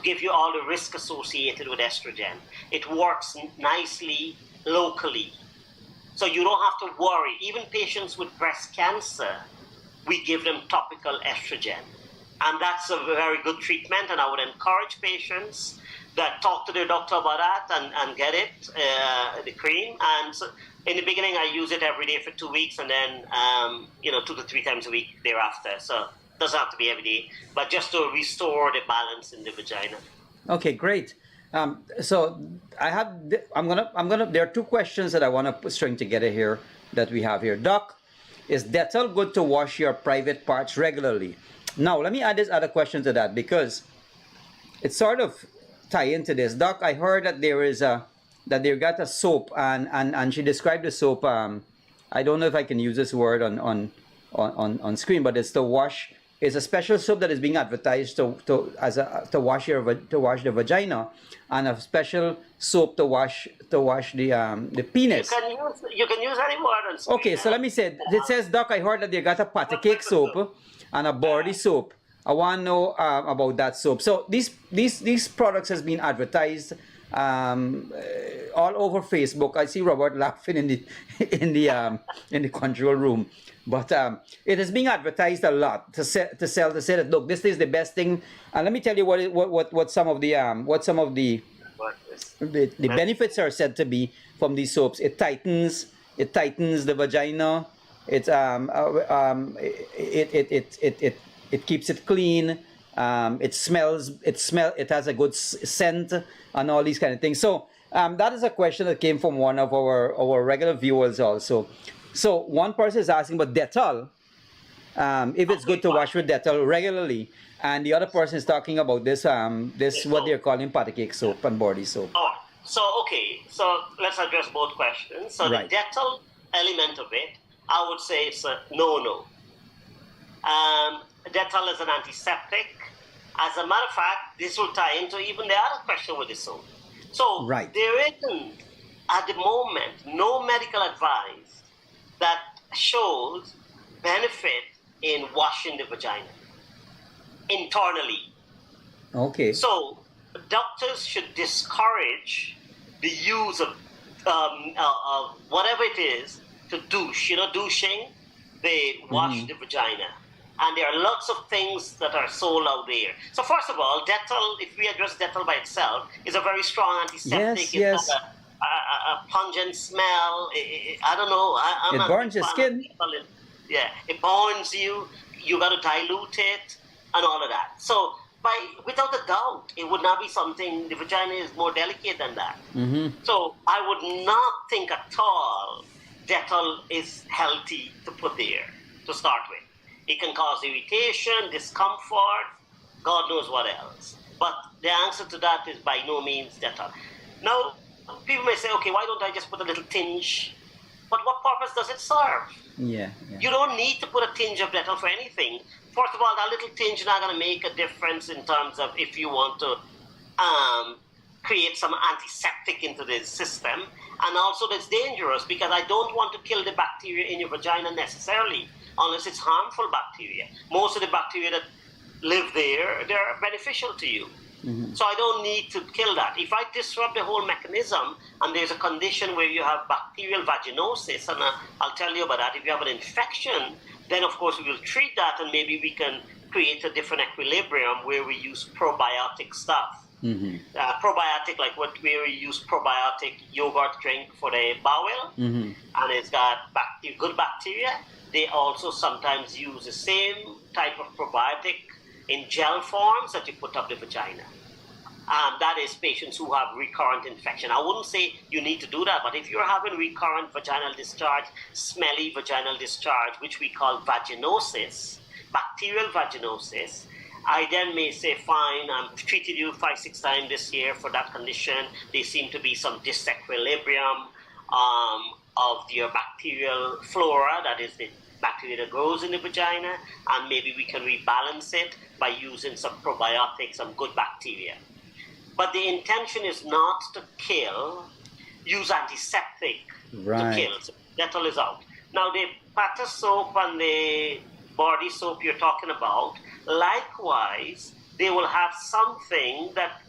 give you all the risk associated with estrogen. It works nicely locally. So you don't have to worry. Even patients with breast cancer, we give them topical estrogen. And that's a very good treatment, and I would encourage patients that talk to their doctor about that and get it, the cream. And so in the beginning, I use it every day for 2 weeks, and then 2 to 3 times a week thereafter. So it doesn't have to be every day, but just to restore the balance in the vagina. Okay, great. So there are two questions that I want to string together here that we have here. Doc, is Dettol good to wash your private parts regularly? Now, let me add this other question to that, because it's sort of tie into this. Doc, I heard that they got a soap, and she described the soap. I don't know if I can use this word on screen, but it's to wash. It's a special soap that is being advertised to wash the vagina, and a special soap to wash the penis. You can use any word on screen. Okay, so let me say, it says, Doc, I heard that they got a patty cake soap and a body soap. I want to know about that soap. So these products has been advertised all over Facebook. I see Robert laughing in the control room, but it is being advertised a lot to say that, look, this is the best thing. And let me tell you what some of the benefits are said to be from these soaps. It tightens the vagina. It keeps it clean. It has a good scent and all these kind of things. So that is a question that came from one of our regular viewers also. So one person is asking about Dettol, if it's good to wash with Dettol regularly, and the other person is talking about this what they're calling patty cake soap and body soap. Oh, so let's address both questions. So right. The Dettol element of it, I would say it's a no-no. Dettol is an antiseptic. As a matter of fact, this will tie into even the other question with the soap. So right. There isn't, at the moment, no medical advice that shows benefit in washing the vagina internally. Okay. So doctors should discourage the use of whatever it is to douche. Douching, they wash the vagina. And there are lots of things that are sold out there. So first of all, Dettol, if we address Dettol by itself, is a very strong antiseptic. Yes. It's not a pungent smell. I don't know. It burns your skin. Yeah, it burns you. You got to dilute it and all of that. So without a doubt, it would not be something. The vagina is more delicate than that. So I would not think at all Dettol is healthy to put there to start with. It can cause irritation, discomfort, God knows what else. But the answer to that is by no means Dettol. Now, people may say, okay, why don't I just put a little tinge? But what purpose does it serve? Yeah. You don't need to put a tinge of Dettol for anything. First of all, that little tinge is not going to make a difference in terms of if you want to create some antiseptic into the system. And also it's dangerous because I don't want to kill the bacteria in your vagina necessarily, unless it's harmful bacteria. Most of the bacteria that live there, they're beneficial to you. So I don't need to kill that. If I disrupt the whole mechanism and there's a condition where you have bacterial vaginosis, and I'll tell you about that, if you have an infection, then of course we will treat that and maybe we can create a different equilibrium where we use probiotic stuff. Probiotic, like what we use probiotic yogurt drink for the bowel, and it's got good bacteria. They also sometimes use the same type of probiotic in gel forms that you put up the vagina. That is patients who have recurrent infection. I wouldn't say you need to do that, but if you're having recurrent vaginal discharge, smelly vaginal discharge, which we call vaginosis, bacterial vaginosis, I then may say, fine, I've treated you 5-6 times this year for that condition. There seem to be some disequilibrium of your bacterial flora, that is the bacteria that grows in the vagina, and maybe we can rebalance it by using some probiotics, some good bacteria. But the intention is not to kill, use antiseptic to kill. So Dettol is out. Now the Pata soap and the body soap you're talking about, likewise, they will have something that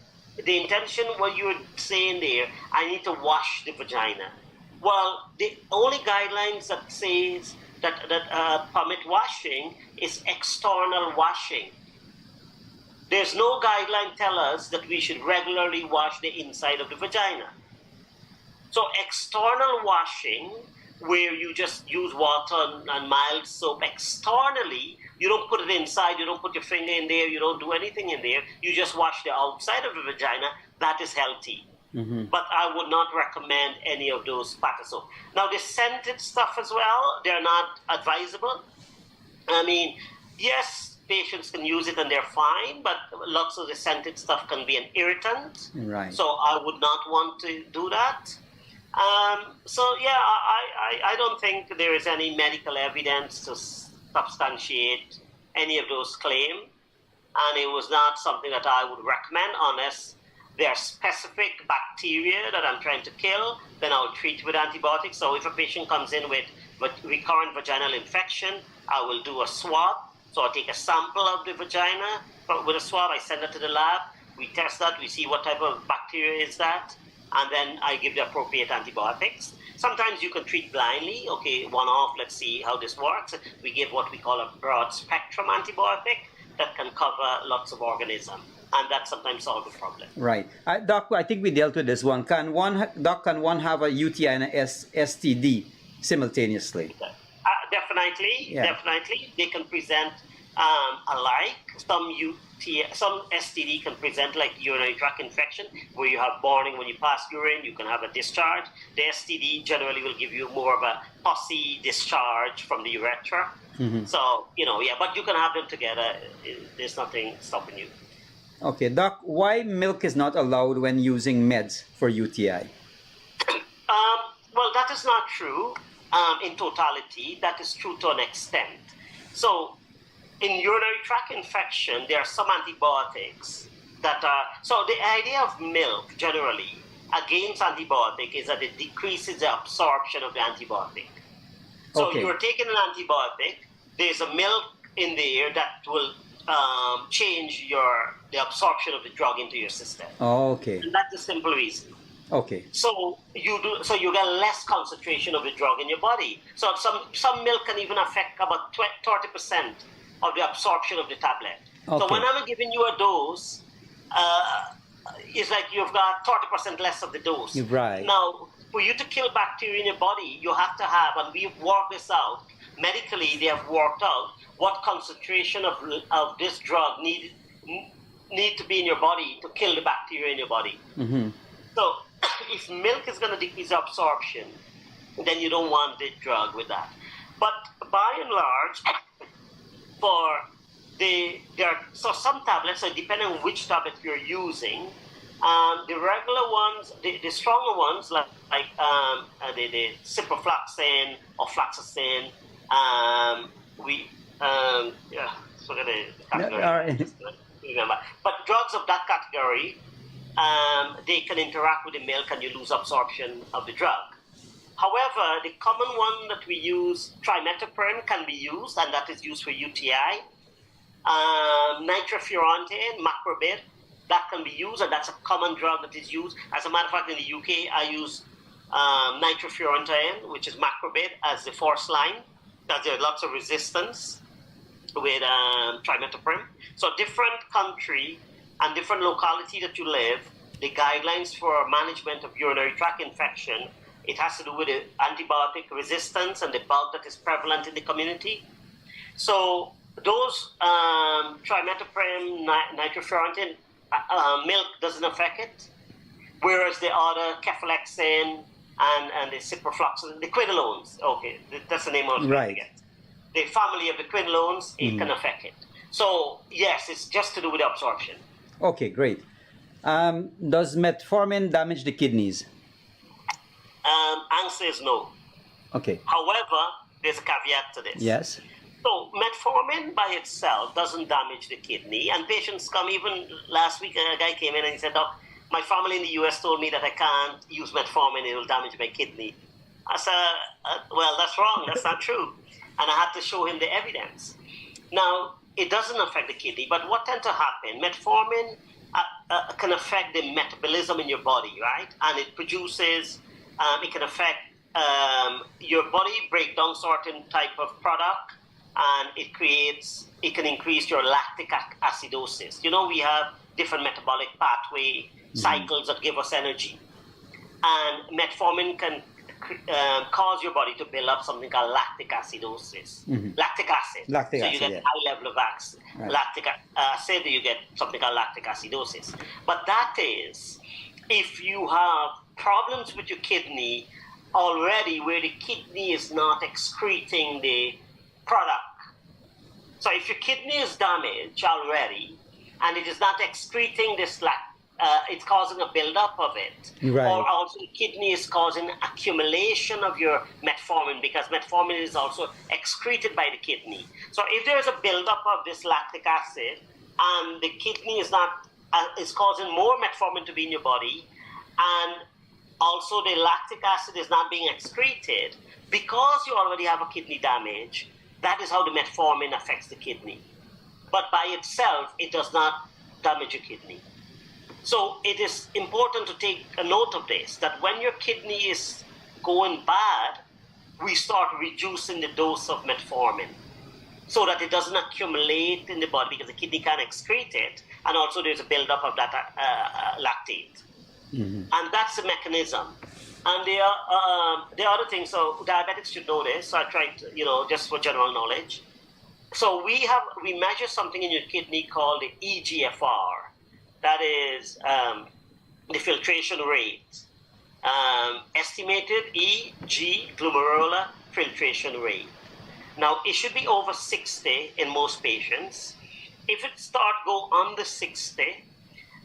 the intention, what you were saying there, I need to wash the vagina. Well, the only guidelines that says that permit washing is external washing. There's no guideline tell us that we should regularly wash the inside of the vagina. So external washing, where you just use water and mild soap externally, you don't put it inside, you don't put your finger in there, you don't do anything in there, you just wash the outside of the vagina, that is healthy. But I would not recommend any of those Pata soap. Now the scented stuff as well, they're not advisable. I mean, yes, patients can use it and they're fine, but lots of the scented stuff can be an irritant. Right. So I would not want to do that. So yeah, I don't think there is any medical evidence to substantiate any of those claims, and it was not something that I would recommend unless there are specific bacteria that I'm trying to kill, then I'll treat with antibiotics. So if a patient comes in with recurrent vaginal infection, I will do a swab. So I take a sample of the vagina with a swab, I send it to the lab, we test that, we see what type of bacteria is that, and then I give the appropriate antibiotics. Sometimes you can treat blindly, okay, one off, let's see how this works. We give what we call a broad spectrum antibiotic that can cover lots of organisms, and that sometimes solves the problem. Right. Doc, I think we dealt with this one. Can one have a UTI and a STD simultaneously? Definitely. They can present alike. Some STD can present like urinary tract infection, where you have burning when you pass urine, you can have a discharge. The STD generally will give you more of a pussy discharge from the urethra. So, but you can have them together. There's nothing stopping you. Okay, Doc, why milk is not allowed when using meds for UTI? Well, that is not true. In totality, that is true to an extent. So, in urinary tract infection, there are some antibiotics that are. So, the idea of milk generally against antibiotic is that it decreases the absorption of the antibiotic. So, you're taking an antibiotic, there's a milk in there that will change the absorption of the drug into your system. Okay. And that's the simple reason. Okay. So you get less concentration of the drug in your body. So some milk can even affect about 30% of the absorption of the tablet. Okay. So when I'm giving you a dose, it's like you've got 30% less of the dose. Right. Now, for you to kill bacteria in your body, you have to have, and we've worked this out, medically they have worked out what concentration of this drug need to be in your body to kill the bacteria in your body. So if milk is going to decrease the absorption, then you don't want the drug with that. But by and large, so some tablets, so depending on which tablet you're using, the regular ones, the stronger ones like the ciprofloxacin or flaxacin, but drugs of that category, they can interact with the milk and you lose absorption of the drug. However, the common one that we use, trimethoprim, can be used, and that is used for UTI. Nitrofurantoin, macrobid, that can be used, and that's a common drug that is used. As a matter of fact, in the UK, I use nitrofurantoin, which is macrobid, as the first line, because there's lots of resistance with trimethoprim. So different country and different locality that you live, the guidelines for management of urinary tract infection, it has to do with the antibiotic resistance and the bug that is prevalent in the community. So those trimethoprim, nitrofurantoin, milk doesn't affect it, whereas the other cefalexin and the ciprofloxacin, the quinolones, okay, that's the name I was trying to get. The family of the quinolones, it can affect it. So yes, it's just to do with the absorption. Okay, great. Does metformin damage the kidneys? Answer is no. Okay. However, there's a caveat to this. Yes. So metformin by itself doesn't damage the kidney, and patients come. Even last week, a guy came in and he said, "Doc, my family in the US told me that I can't use metformin; it will damage my kidney." I said, "Well, that's wrong. That's not true." And I had to show him the evidence. Now, it doesn't affect the kidney, but what tends to happen? Metformin can affect the metabolism in your body, right? And it produces. It can affect your body break down certain type of product, and it can increase your lactic acidosis. You know, we have different metabolic pathway cycles that give us energy, and metformin can cause your body to build up something called lactic acidosis. Lactic acid. Lactic so acid, you get yeah. high level of lactic acid, you get something called lactic acidosis. But that is if you have problems with your kidney already where the kidney is not excreting the product. So if your kidney is damaged already and it is not excreting this it's causing a buildup of it. Right. Or also the kidney is causing accumulation of your metformin because metformin is also excreted by the kidney. So if there is a buildup of this lactic acid and the kidney is causing more metformin to be in your body, and also the lactic acid is not being excreted, because you already have a kidney damage, that is how the metformin affects the kidney. But by itself, it does not damage your kidney. So it is important to take a note of this, that when your kidney is going bad, we start reducing the dose of metformin so that it doesn't accumulate in the body because the kidney can't excrete it, and also there's a buildup of that lactate. And that's the mechanism. And the other thing, so diabetics should know this, so I tried to, just for general knowledge. So we measure something in your kidney called the EGFR. That is the filtration rate. Estimated EG, glomerular filtration rate. Now, it should be over 60 in most patients. If it go under 60,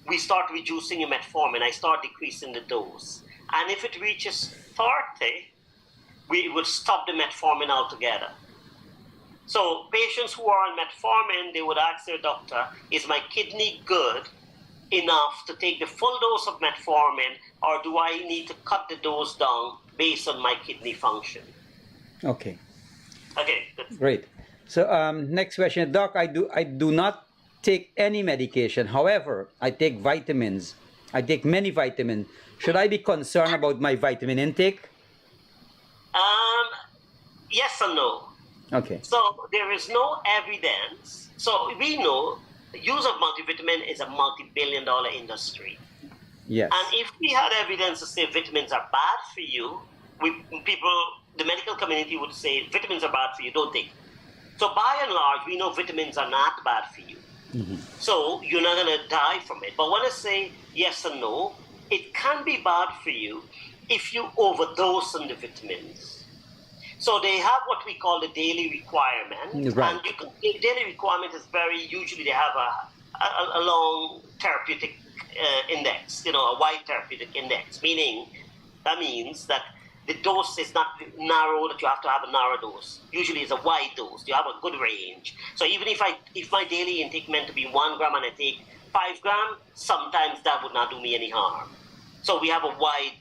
we start reducing your metformin. I start decreasing the dose. And if it reaches 30, we would stop the metformin altogether. So patients who are on metformin, they would ask their doctor, is my kidney good enough to take the full dose of metformin, or do I need to cut the dose down based on my kidney function? Okay. Okay. Great. So next question, Doc. I do not take any medication. However, I take vitamins. I take many vitamins. Should I be concerned about my vitamin intake? Yes and no. Okay. So there is no evidence. So we know the use of multivitamin is a multi-billion-dollar industry. Yes. And if we had evidence to say vitamins are bad for you, the medical community would say vitamins are bad for you, don't take it. So by and large, we know vitamins are not bad for you. So you're not going to die from it. But when I say yes and no, it can be bad for you if you overdose on the vitamins. So they have what we call the daily requirement. Right. And the daily requirement is usually they have a long therapeutic index, a wide therapeutic index, that means that the dose is not narrow, that you have to have a narrow dose. Usually it's a wide dose. You have a good range. So even if my daily intake meant to be 1 gram and I take 5 grams, sometimes that would not do me any harm. So we have a wide,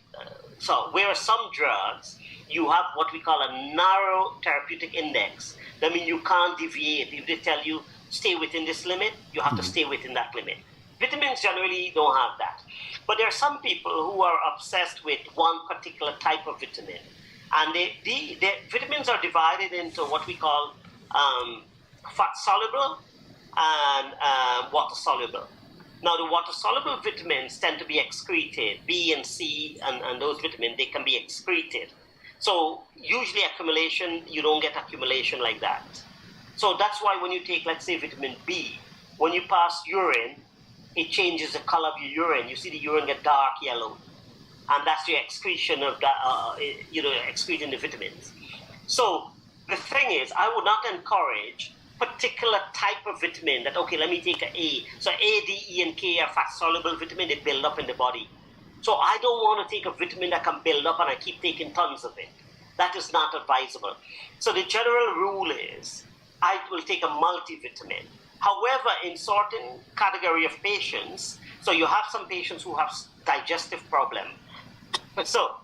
whereas some drugs, you have what we call a narrow therapeutic index. That means you can't deviate. If they tell you stay within this limit, you have to stay within that limit. Vitamins generally don't have that. But there are some people who are obsessed with one particular type of vitamin. And the vitamins are divided into what we call fat-soluble and water-soluble. Now, the water-soluble vitamins tend to be excreted. B and C and those vitamins, they can be excreted. So usually accumulation, you don't get accumulation like that. So that's why when you take, let's say, vitamin B, when you pass urine, it changes the color of your urine. You see the urine get dark yellow. And that's your excretion of that, excreting the vitamins. So the thing is, I would not encourage particular type of vitamin that, okay, let me take an A. So A, D, E, and K are fat-soluble vitamin. They build up in the body. So I don't want to take a vitamin that can build up and I keep taking tons of it. That is not advisable. So the general rule is I will take a multivitamin. However, in certain category of patients, so you have some patients who have digestive problem. So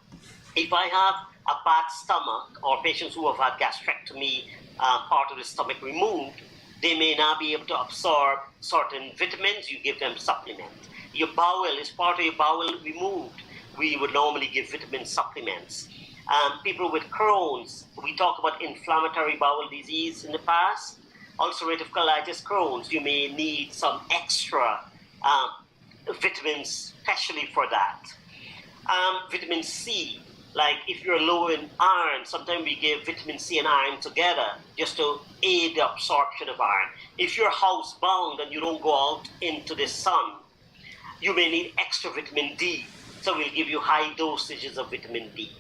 if I have a bad stomach or patients who have had gastrectomy, part of the stomach removed, they may not be able to absorb certain vitamins. You give them supplement. Your bowel is part of your bowel removed. We would normally give vitamin supplements. People with Crohn's, we talk about inflammatory bowel disease in the past. Ulcerative colitis, Crohn's, you may need some extra vitamins, especially for that. Vitamin C, like if you're low in iron, sometimes we give vitamin C and iron together just to aid the absorption of iron. If you're housebound and you don't go out into the sun, you may need extra vitamin D. So we'll give you high dosages of vitamin D.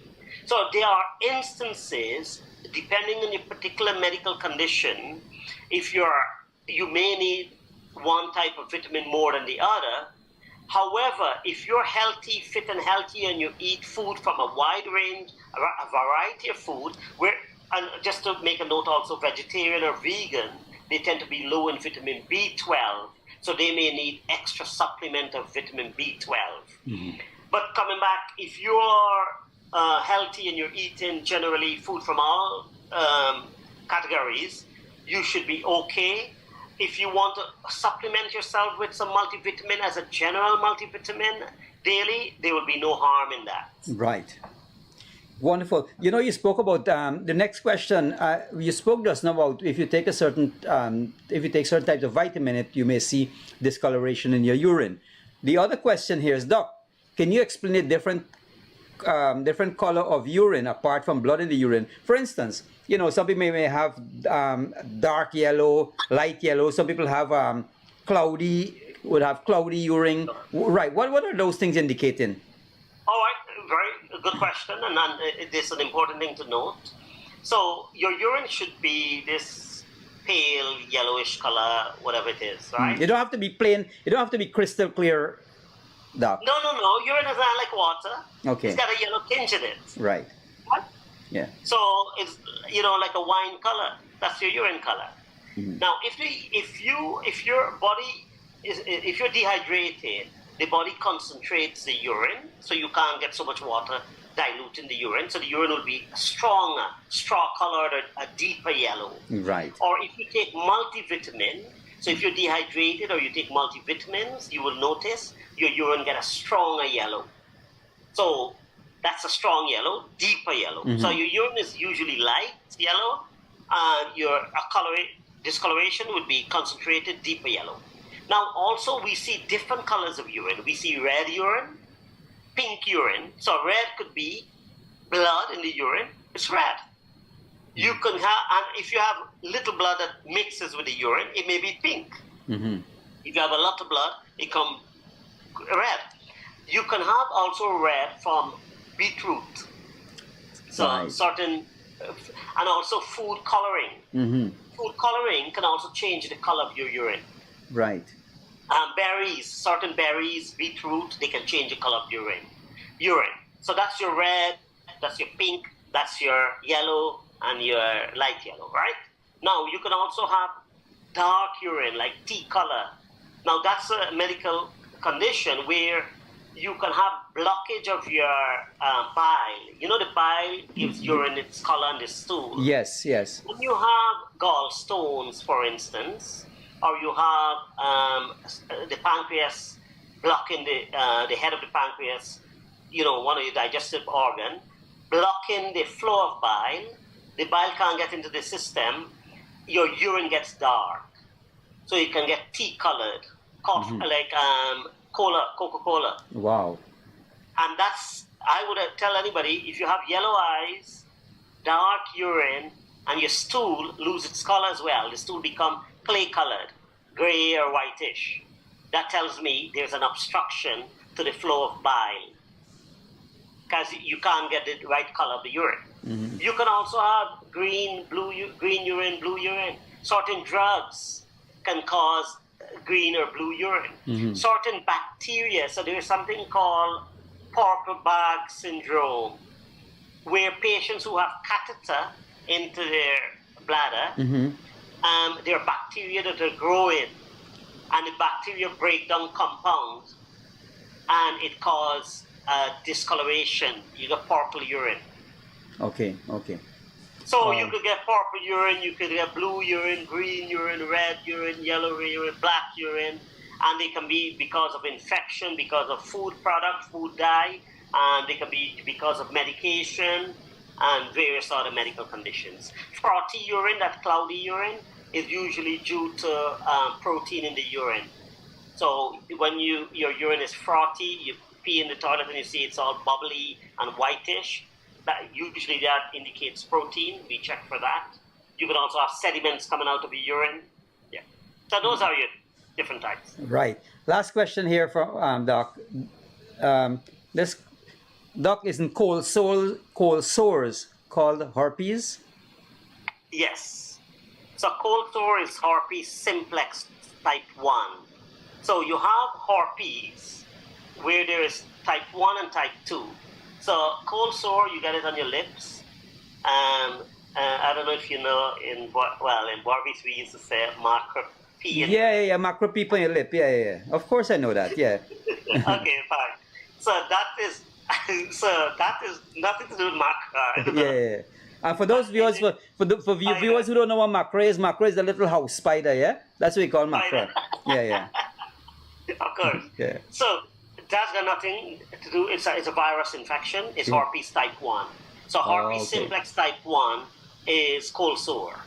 So there are instances, depending on your particular medical condition, you may need one type of vitamin more than the other. However, if you're healthy, fit and healthy, and you eat food from a wide range, a variety of food, and just to make a note also, vegetarian or vegan, they tend to be low in vitamin B12, so they may need extra supplement of vitamin B12. Mm-hmm. But coming back, if you're healthy and you're eating generally food from all categories, you should be okay. If you want to supplement yourself with some multivitamin as a general multivitamin daily, there will be no harm in that. Right. Wonderful. You spoke about the next question. You spoke just now about if you take certain types of vitamin, you may see discoloration in your urine. The other question here is, Doc, can you explain the different color of urine apart from blood in the urine? For instance, some people may have dark yellow, light yellow. Some people have cloudy urine. Right. What are those things indicating? All right. Very good question, and it is an important thing to note. So your urine should be this pale yellowish color, whatever it is, right? It don't have to be plain. It don't have to be crystal clear, Doc. No. Urine is not like water. Okay. It's got a yellow tinge in it. Right. What? Yeah. So it's like a wine color. That's your urine color. Mm-hmm. Now, if you're dehydrated, the body concentrates the urine, so you can't get so much water dilute in the urine. So the urine will be stronger, straw-colored, a deeper yellow. Right. Or if you take multivitamin, so if you're dehydrated or you take multivitamins, you will notice your urine get a stronger yellow. So that's a strong yellow, deeper yellow. Mm-hmm. So your urine is usually light yellow, and your discoloration would be concentrated, deeper yellow. Now, also, we see different colors of urine. We see red urine, pink urine. So red could be blood in the urine. It's red. You can have, and if you have little blood that mixes with the urine, it may be pink. Mm-hmm. If you have a lot of blood, it comes red. You can have also red from beetroot. So right. certain, and also food coloring. Mm-hmm. Food coloring can also change the color of your urine. Right. Berries, certain berries, beetroot, they can change the color of urine. So that's your red, that's your pink, that's your yellow, and your light yellow, right? Now, you can also have dark urine, like tea color. Now, that's a medical condition where you can have blockage of your bile. The bile gives urine its color and its stool. Yes. When you have gallstones, for instance, or you have the pancreas blocking the head of the pancreas, one of your digestive organ, blocking the flow of bile, the bile can't get into the system, your urine gets dark. So you can get tea colored. cough, like Coca-Cola. Wow. And I would tell anybody, if you have yellow eyes, dark urine, and your stool lose its color as well, the stool become clay colored, gray or whitish. That tells me there's an obstruction to the flow of bile, because you can't get the right color of the urine. You can also have green urine, blue urine. Certain drugs can cause green or blue urine. Certain bacteria, so there is something called purple bag syndrome, where patients who have catheter into their bladder, there are bacteria that are growing, and the bacteria break down compounds, and it causes discoloration. You get purple urine. Okay. So you could get purple urine, you could get blue urine, green urine, red urine, yellow urine, black urine, and they can be because of infection, because of food product, food dye, and they can be because of medication and various other medical conditions. Frothy urine, that cloudy urine, is usually due to protein in the urine. So when your urine is frothy, you pee in the toilet and you see it's all bubbly and whitish, usually that indicates protein. We check for that. You can also have sediments coming out of your urine. Yeah. So those are your different types. Right. Last question here from Doc. This Doc, isn't cold sores called herpes? Yes. So cold sore is herpes simplex type 1. So you have herpes where there is type 1 and type 2. So cold sore, you get it on your lips. I don't know if you know, in Barbies we used to say macro P. Yeah, macro P on your lip. Yeah. Of course I know that. Yeah. Okay, fine. So that is nothing to do with macro. Yeah. And for those viewers, for viewers who don't know what macro is the little house spider. Yeah, that's what we call macro. Yeah. Of course. Yeah. So that's got nothing to do. It's a virus infection. It's herpes type 1. So herpes simplex type 1 is cold sore.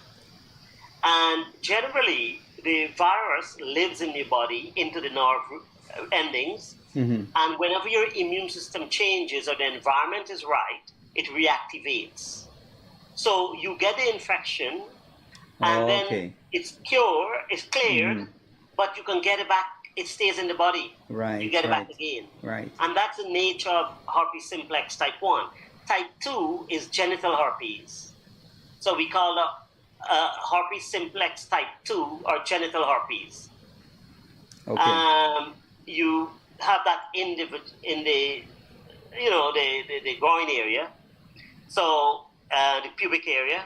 And generally, the virus lives in your body into the nerve endings. And whenever your immune system changes or the environment is right, it reactivates. So you get the infection, and then it's cleared, but you can get it back. It stays in the body. Right. You get it back again. Right. And that's the nature of herpes simplex type 1. Type 2 is genital herpes. So we call herpes simplex type 2 or genital herpes. Okay. You have that in the groin area, so the pubic area,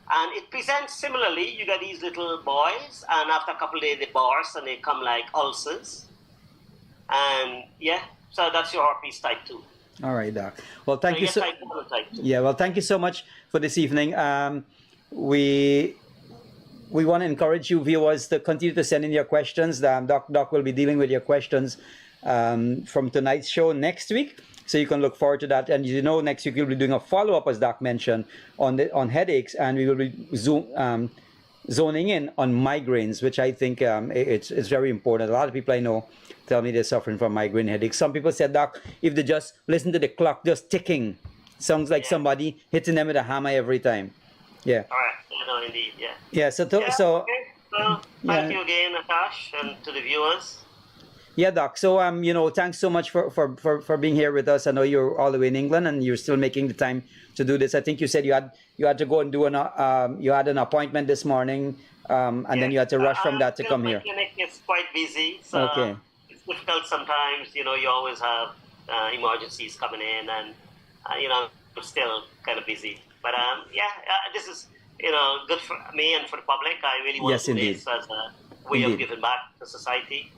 and it presents similarly. You got these little boys, and after a couple of days they burst and they come like ulcers, and so that's your herpes type 2. All right, Doc. Well, thank you so. Type 1 and type 2. Yeah. Well, thank you so much for this evening. We want to encourage you viewers to continue to send in your questions. Doc will be dealing with your questions from tonight's show next week, so you can look forward to that. And next week we'll be doing a follow-up, as Doc mentioned, on headaches, and we will be zoning in on migraines, which I think it's very important. A lot of people I know tell me they're suffering from migraine headaches. Some people said, Doc, if they just listen to the clock just ticking, sounds like somebody hitting them with a hammer every time. Yeah. All right. Indeed. Yeah. Yeah. So okay. So thank you again, Akash, and to the viewers. Yeah, Doc. So thanks so much for being here with us. I know you're all the way in England and you're still making the time to do this. I think you said you had to go and do you had an appointment this morning, and then you had to rush from that to come here. My clinic is quite busy, so it's difficult sometimes. You always have emergencies coming in, and I'm still kind of busy. But this is good for me and for the public. I really want to do this as a way of giving back to society.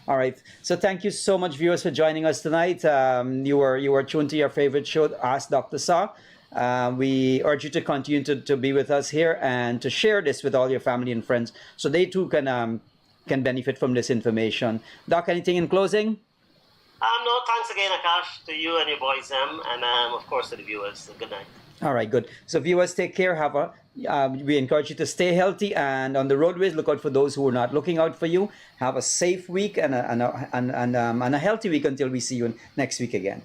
All right. So thank you so much, viewers, for joining us tonight. You were tuned to your favorite show, Ask Dr. SAWH. We urge you to continue to be with us here and to share this with all your family and friends, so they too can benefit from this information. Doc, anything in closing? No, thanks again, Akash, to you and your boys, and of course to the viewers. Good night. All right, good. So viewers, take care. Have a We encourage you to stay healthy, and on the roadways, look out for those who are not looking out for you. Have a safe week and a healthy week until we see you next week again.